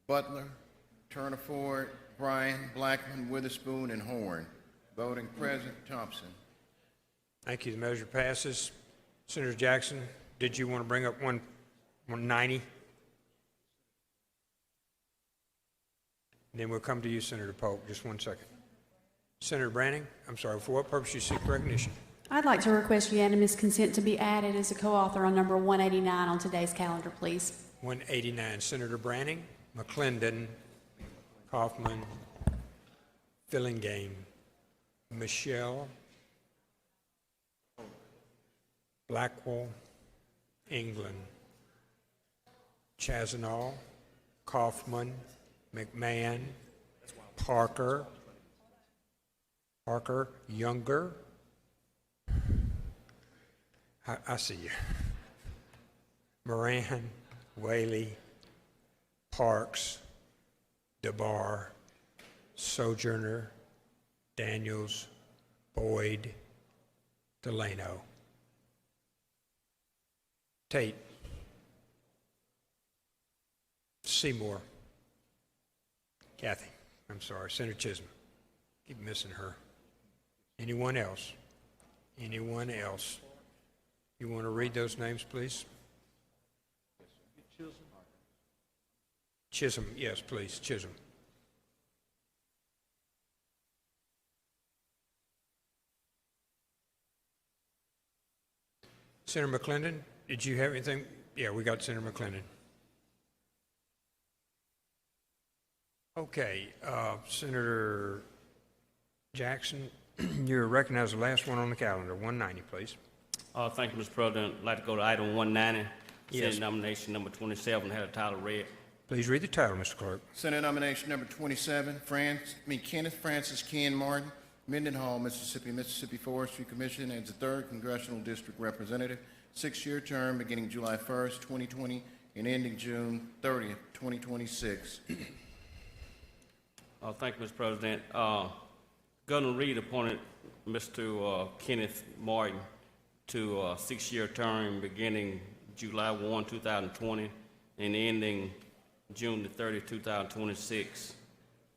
Butler, Turner Ford, Bryan, Blackman, Witherspoon, and Horn. Voting present: Thompson. Thank you. The measure passes. Senator Jackson, did you want to bring up 190? And then we'll come to you, Senator Polk. Just 1 second. Senator Branning, I'm sorry, for what purpose you seek recognition? I'd like to request unanimous consent to be added as a co-author on number 189 on today's calendar, please. 189. Senator Branning, McClendon, Kaufman, Fillingame, Michelle, Blackwell, England, Chazanall, Kaufman, McMahon, Parker, Younger. I see you. Moran, Whaley, Parks, DeBar, Sojourner, Daniels, Boyd, Delano. Tate, Seymour, Kathy, I'm sorry, Senator Chisholm. Keep missing her. Anyone else? Anyone else? You want to read those names, please? Chisholm, yes, please, Chisholm. Senator McClendon, did you have anything? Yeah, we got Senator McClendon. Okay, Senator Jackson, you're recognized the last one on the calendar. 190, please. Thank you, Mr. President. I'd like to go to item 190. Yes. Senate nomination number 27, had a title read. Please read the title, Mr. Clerk. Senate nomination number 27, Kenneth Francis Ken Martin, Mendenhall, Mississippi, Mississippi Forestry Commission as the 3rd Congressional District Representative, 6-year term beginning July 1st, 2020 and ending June 30th, 2026. Thank you, Mr. President. Governor Reed appointed Mr. Kenneth Martin to a 6-year term beginning July 1, 2020 and ending June the 30th, 2026.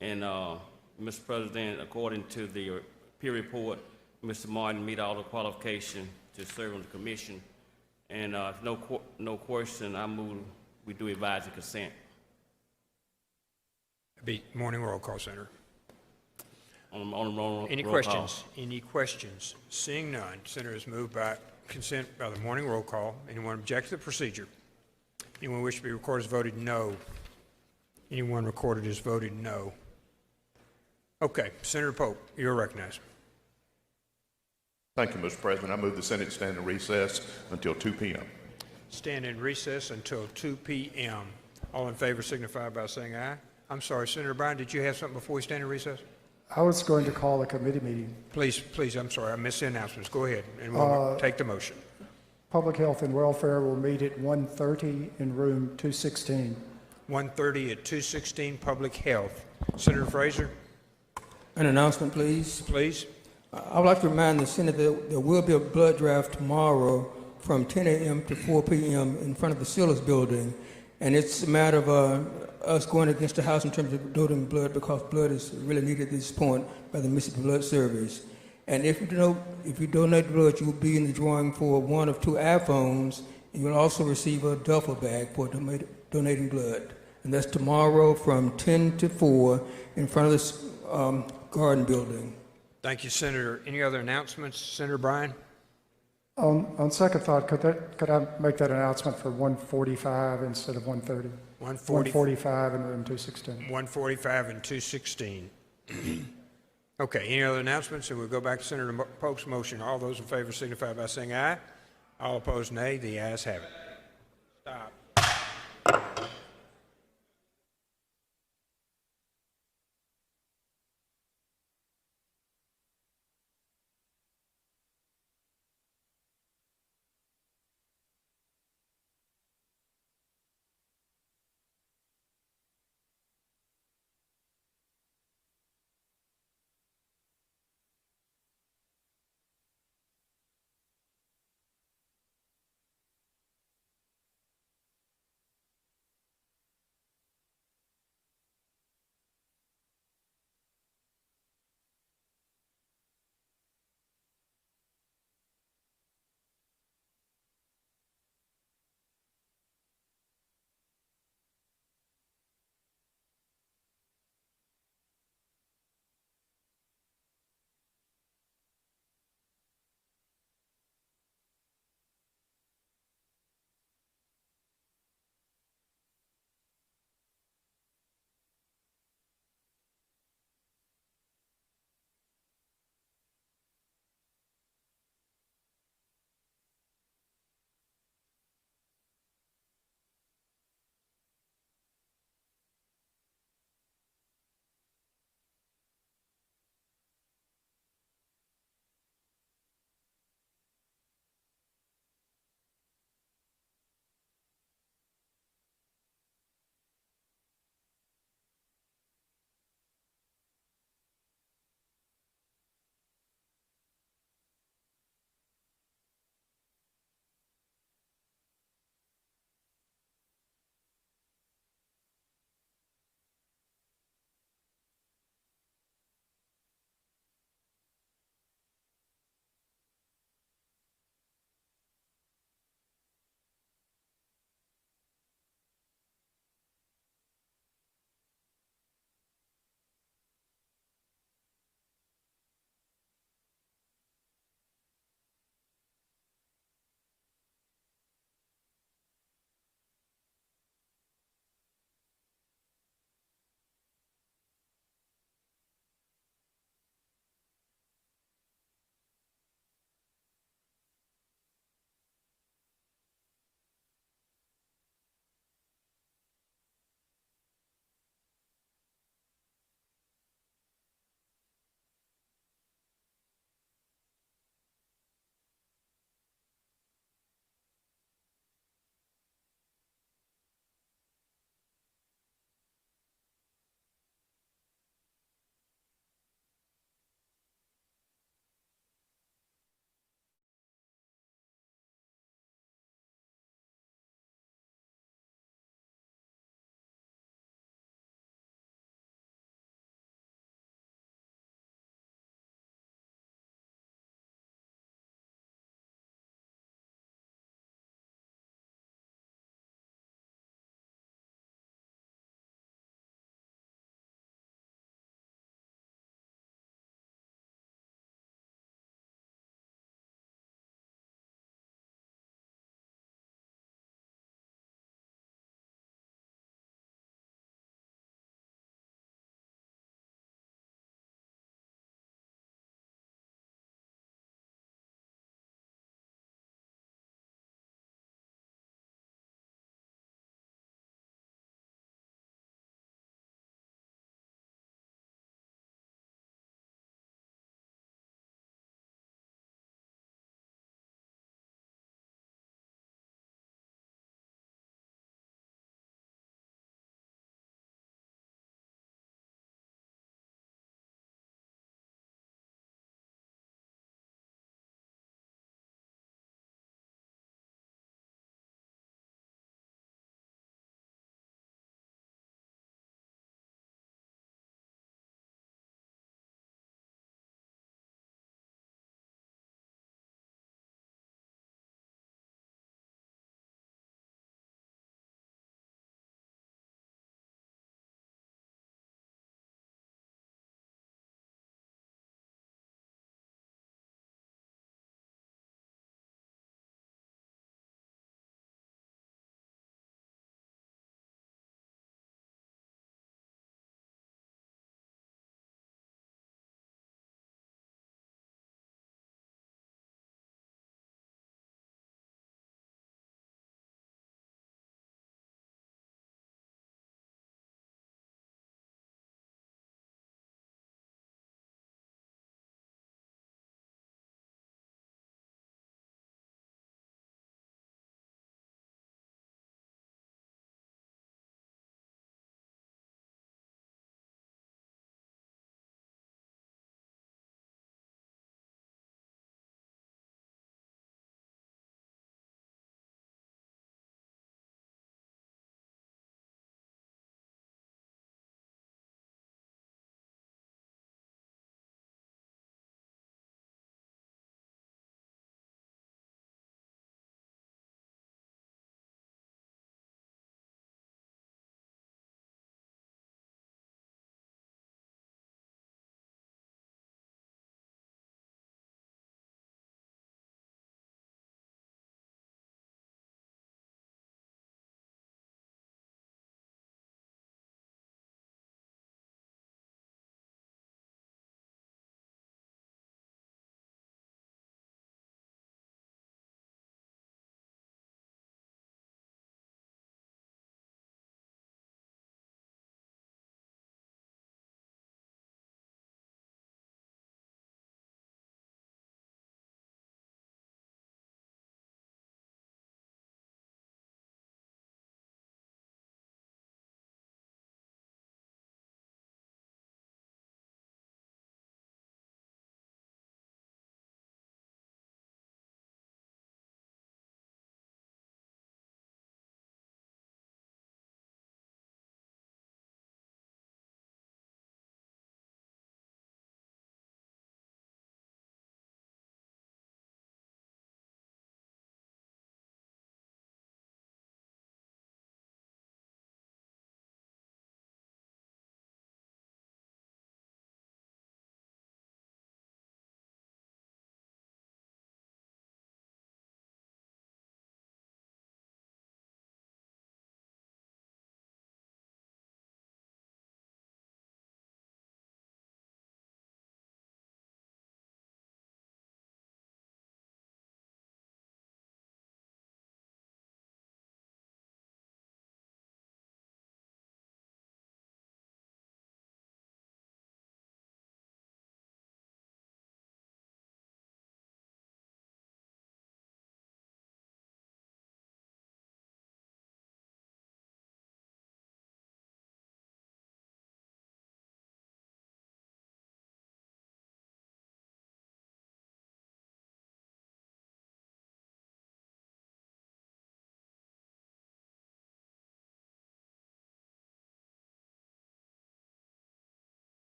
And Mr. President, according to the peer report, Mr. Martin meet all the qualifications to serve on the commission. And if no question, I move we do advisory consent. Be morning roll call, Senator. Any roll questions? call. Any questions? Seeing none, Senator is moved by consent by the morning roll call. Anyone object to the procedure? Anyone wish to be recorded as voted no? Anyone recorded as voted no? Okay, Senator Pope, you're recognized. Thank you, Mr. President. I move the Senate stand in recess until 2 p.m. Stand in recess until 2 p.m. All in favor signify by saying aye. I'm sorry, Senator Bryan, did you have something before we stand in recess? I was going to call a committee meeting. Please, I'm sorry, I missed the announcements. Go ahead, and we'll take the motion. Public Health and Welfare will meet at 1:30 in room 216. 1:30 at 216, Public Health. Senator Frazier? An announcement, please. Please. I would like to remind the Senate that there will be a blood drive tomorrow from 10 a.m. to 4 p.m. in front of the Silas building. And it's a matter of us going against the House in terms of donating blood, because blood is really needed at this point by the Mississippi Blood Service. And if you donate blood, you will be in the drawing for one of 2 iPhones, and you'll also receive a duffel bag for donating blood. And that's tomorrow from 10 to 4 in front of this garden building. Thank you, Senator. Any other announcements? Senator Bryan? On second thought, could I make that announcement for 1:45 instead of 1:30? 1:45 in room 216. 1:45 and 216. Okay, any other announcements? And we'll go back to Senator Polk's motion. All those in favor signify by saying aye. All opposed, nay. The ayes have it. Stop.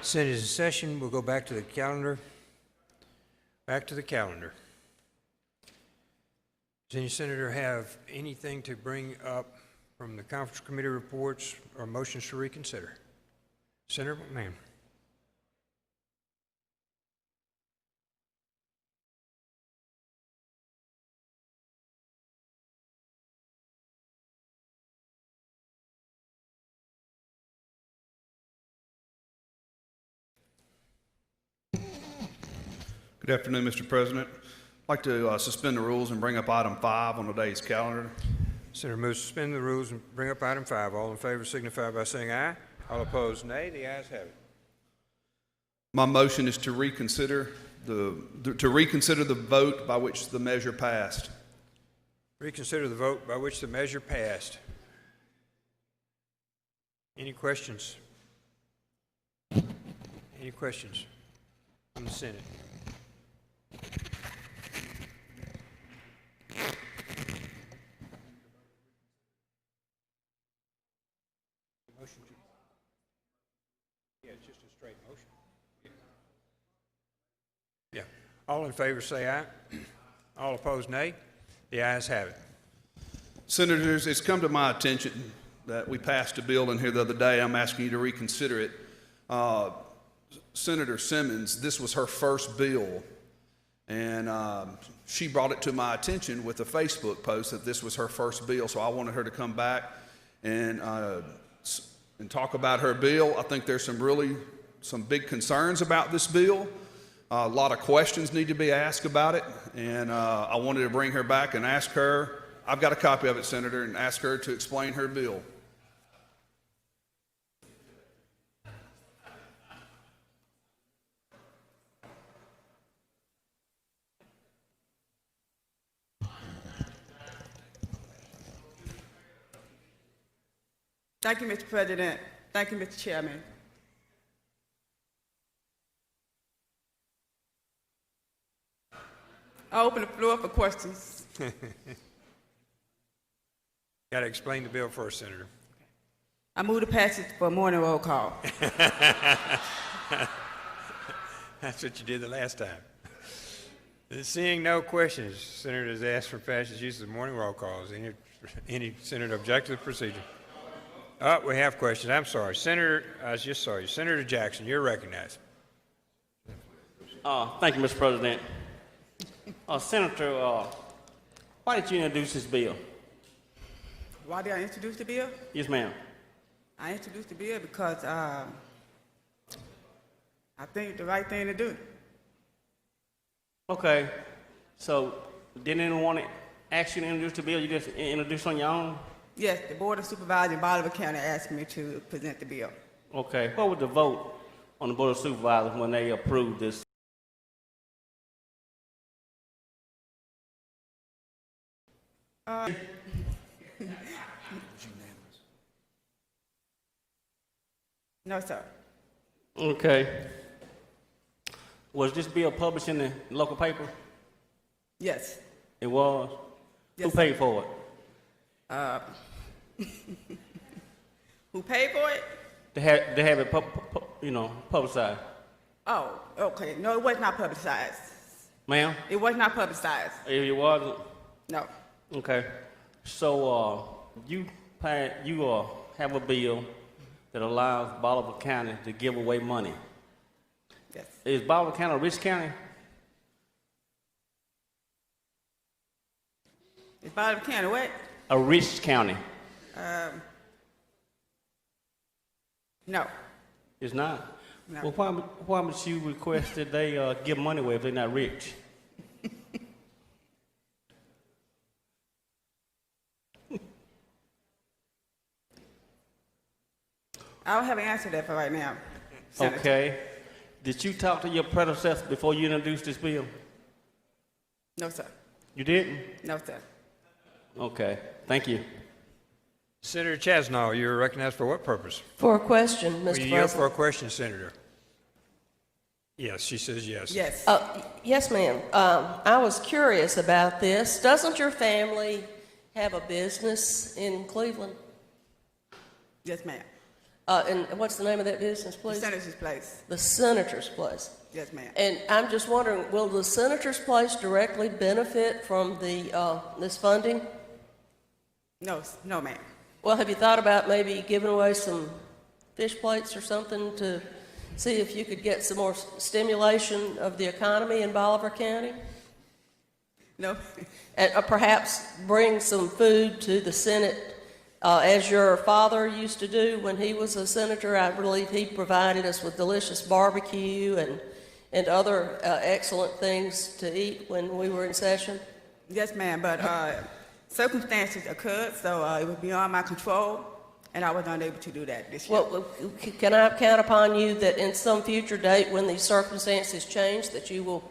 Senate is in session. We'll go back to the calendar. Back to the calendar. Does any senator have anything to bring up from the conference committee reports or motions to reconsider? Senator McMahon. Good afternoon, Mr. President. I'd like to suspend the rules and bring up item 5 on today's calendar. Senator moves to suspend the rules and bring up item 5. All in favor signify by saying aye. All opposed, nay. The ayes have it. My motion is to reconsider the vote by which the measure passed. Reconsider the vote by which the measure passed. Any questions? Any questions from the Senate? Motion to, yeah, it's just a straight motion. Yeah. All in favor say aye. All opposed, nay. The ayes have it. Senators, it's come to my attention that we passed a bill in here the other day. I'm asking you to reconsider it. Senator Simmons, this was her first bill, and she brought it to my attention with a Facebook post that this was her first bill, so I wanted her to come back and talk about her bill. I think there's some big concerns about this bill. A lot of questions need to be asked about it, and I wanted to bring her back and ask her. I've got a copy of it, Senator, and ask her to explain her bill. Thank you, Mr. President. Thank you, Mr. Chairman. I open the floor for questions. Got to explain the bill first, Senator. I move to pass it for morning roll call. That's what you did the last time. Seeing no questions, Senator has asked for passage use of morning roll calls. Any senator object to the procedure? Oh, we have questions. I'm sorry. Senator, I just saw you. Senator Jackson, you're recognized. Thank you, Mr. President. Senator, why did you introduce this bill? Why did I introduce the bill? Yes, ma'am. I introduced the bill because I think it's the right thing to do. Okay. So, didn't anyone ask you to introduce the bill? You just introduced on your own? Yes, the Board of Supervisors in Bolivar County asked me to present the bill. Okay. What was the vote on the Board of Supervisors when they approved this? No, sir. Okay. Was this bill published in the local paper? Yes. It was? Yes, Who paid for it? Who paid for it? They have it, publicized. Oh, okay. No, it was not publicized. Ma'am? It was not publicized. It wasn't? No. Okay. So, you have a bill that allows Bolivar County to give away money. Yes. Is Bolivar County a rich county? Is Bolivar County what? A rich county. No. It's not? No. Well, why would you request that they give money away if they're not rich? I don't have an answer to that for right now, Senator. Okay. Did you talk to your predecessor before you introduced this bill? No, sir. You didn't? No, sir. Okay. Thank you. Senator Chasnow, you're recognized for what purpose? For a question, Mr. Will President. you yield for a question, Senator? Yes, she says yes. Yes. Yes, ma'am. I was curious about this. Doesn't your family have a business in Cleveland? Yes, ma'am. And what's the name of that business, The please? Senator's Place. The Senator's Place. Yes, ma'am. And I'm just wondering, will the Senator's Place directly benefit from the, this funding? No, no, ma'am. Well, have you thought about maybe giving away some fish plates or something to see if you could get some more stimulation of the economy in Bolivar County? No. And perhaps bring some food to the Senate, as your father used to do when he was a senator. I believe he provided us with delicious barbecue and other excellent things to eat when we were in session. Yes, ma'am, but circumstances occurred, so it was beyond my control, and I was unable to do that this year. Well, can I count upon you that in some future date when these circumstances change, that you will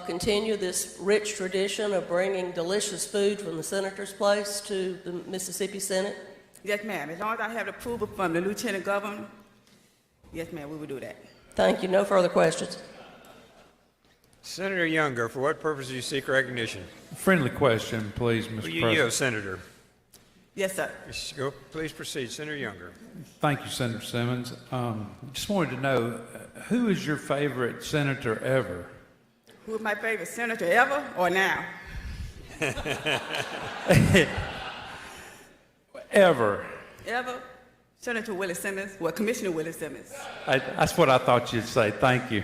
continue this rich tradition of bringing delicious food from the Senator's Place to the Mississippi Senate? Yes, ma'am. As long as I have approval from the Lieutenant Governor, yes, ma'am, we will do that. Thank you. No further questions. Senator Younger, for what purpose do you seek recognition? Friendly question, please, Mr. Will you President. yield, Senator? Yes, sir. Go, please proceed, Senator Younger. Thank you, Senator Simmons. Just wanted to know, who is your favorite senator ever? Who is my favorite senator ever or now? Ever. Ever? Senator Willie Simmons, well, Commissioner Willie Simmons. That's what I thought you'd say. Thank you.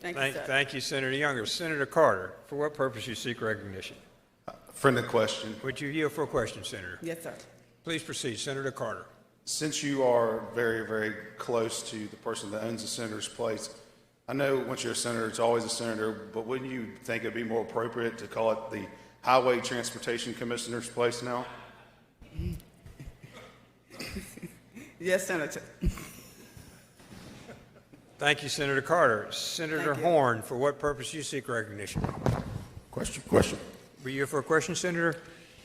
Thank you, Senator Younger. Senator Carter, for what purpose you seek recognition? Friendly question. Would you yield for a question, Senator? Yes, sir. Please proceed, Senator Carter. Since you are very, very close to the person that owns the Senator's Place, I know once you're a senator, it's always a senator, but wouldn't you think it'd be more appropriate to call it the Highway Transportation Commissioner's Place now? Yes, Senator. Thank you, Senator Carter. Senator Horn, for what purpose you seek recognition? Question. Were you for a question, Senator?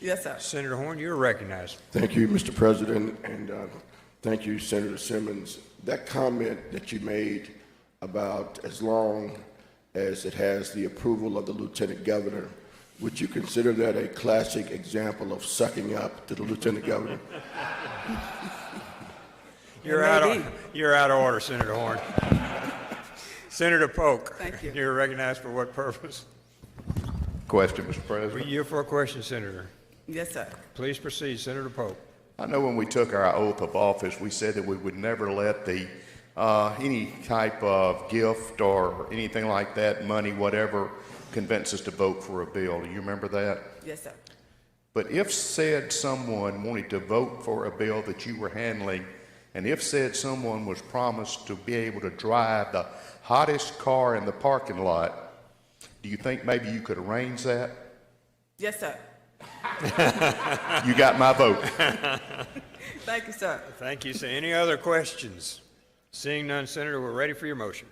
Yes, sir. Senator Horn, you're recognized. Thank you, Mr. President, and thank you, Senator Simmons. That comment that you made about as long as it has the approval of the Lieutenant Governor, would you consider that a classic example of sucking up to the Lieutenant Governor? You're out of order, Senator Horn. Senator Polk. Thank you. You're recognized for what purpose? Question, Mr. President. Were you for a question, Senator? Yes, sir. Please proceed, Senator Polk. I know when we took our oath of office, we said that we would never let the any type of gift or anything like that, money, whatever, convince us to vote for a bill. Do you remember that? Yes, sir. But if said someone wanted to vote for a bill that you were handling, and if said someone was promised to be able to drive the hottest car in the parking lot, do you think maybe you could arrange that? Yes, sir. You got my vote. Thank you, sir. Thank you, sir. Any other questions? Seeing none, Senator, we're ready for your motion.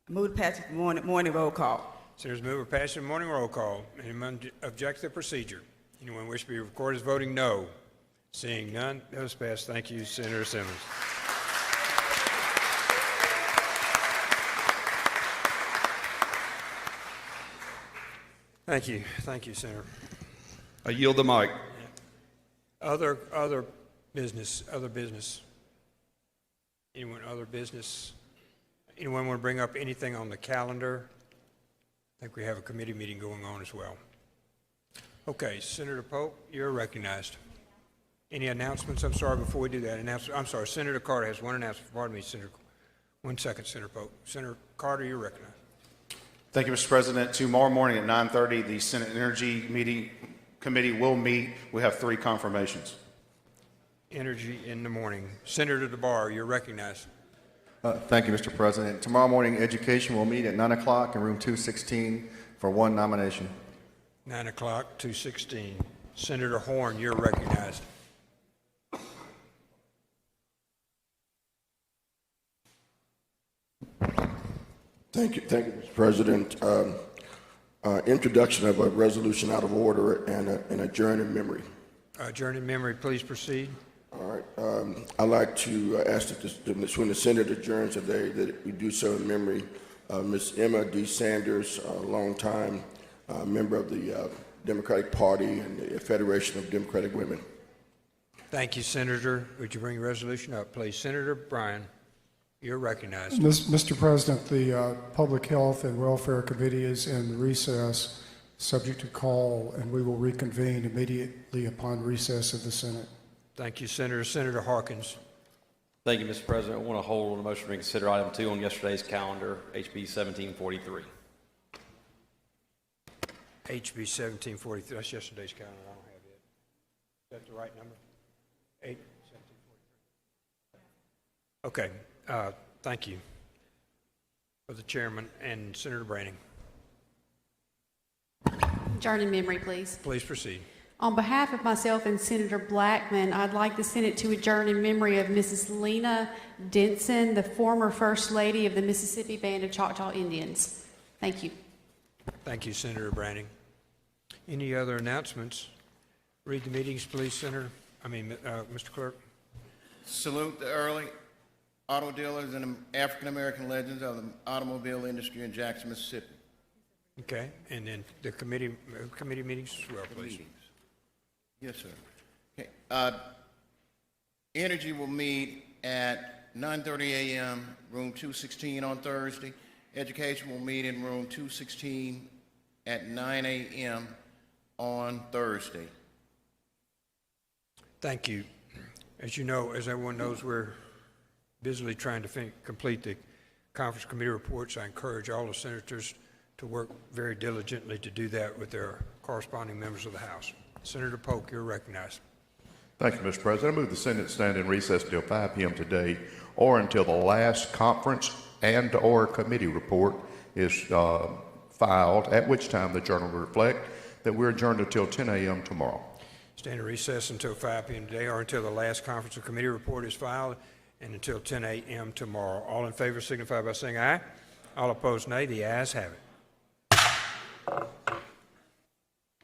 Move to pass the morning roll call. Senators move or pass the morning roll call. Anyone object to the procedure? Anyone wish to be recorded as voting no? Seeing none, those pass. Thank you, Senator Simmons. Thank you, Senator. I yield the mic. Other business. Anyone other business? Anyone want to bring up anything on the calendar? I think we have a committee meeting going on as well. Okay, Senator Polk, you're recognized. Any announcements? I'm sorry, before we do that, I'm sorry, Senator Carter has one announcement. Pardon me, Senator. 1 second, Senator Polk. Senator Carter, you're recognized. Thank you, Mr. President. Tomorrow morning at 9:30, the Senate Energy Committee will meet. We have 3 confirmations. Energy in the morning. Senator DeBar, you're recognized. Thank you, Mr. President. Tomorrow morning, Education will meet at 9 o'clock in room 216 for 1 nomination. 9 o'clock, 216. Senator Horn, you're recognized. Thank you, Mr. President. Introduction of a resolution out of order and an adjourn in memory. Adjourn in memory, please proceed. All right. I'd like to ask that when the Senate adjourns today, that we do so in memory of Ms. Emma D. Sanders, a longtime member of the Democratic Party and the Federation of Democratic Women. Thank you, Senator. Would you bring your resolution up, please? Senator Bryan, you're recognized. Mr. President, the Public Health and Welfare Committee is in recess, subject to call, and we will reconvene immediately upon recess of the Senate. Thank you, Senator. Senator Harkins. Thank you, Mr. President. I want to hold on a motion to reconsider item 2 on yesterday's calendar, HB 1743. HB 1743, that's yesterday's calendar, I don't have it. Is that the right number? 1743. Okay, thank you for the chairman and Senator Branning. Adjourn in memory, please. Please proceed. On behalf of myself and Senator Blackman, I'd like the Senate to adjourn in memory of Mrs. Lena Denson, the former First Lady of the Mississippi Band of Choctaw Indians. Thank you. Thank you, Senator Branning. Any other announcements? Read the meetings, please, Mr. Clerk. Salute the early auto dealers and African-American legends of the automobile industry in Jackson, Mississippi. Okay, and then the committee meetings as well, please. Meetings. Yes, sir. Okay. Energy will meet at 9:30 a.m., room 216 on Thursday. Education will meet in room 216 at 9 a.m. on Thursday. Thank you. As you know, as everyone knows, we're busily trying to complete the conference committee reports. I encourage all the senators to work very diligently to do that with their corresponding members of the House. Senator Polk, you're recognized. Thank you, Mr. President. I move the Senate stand in recess until 5 p.m. today or until the last conference and/or committee report is filed, at which time the journal will reflect that we're adjourned until 10 a.m. tomorrow. Stand in recess until 5 p.m. today or until the last conference or committee report is filed and until 10 a.m. tomorrow. All in favor signify by saying aye. All opposed, nay. The ayes have it.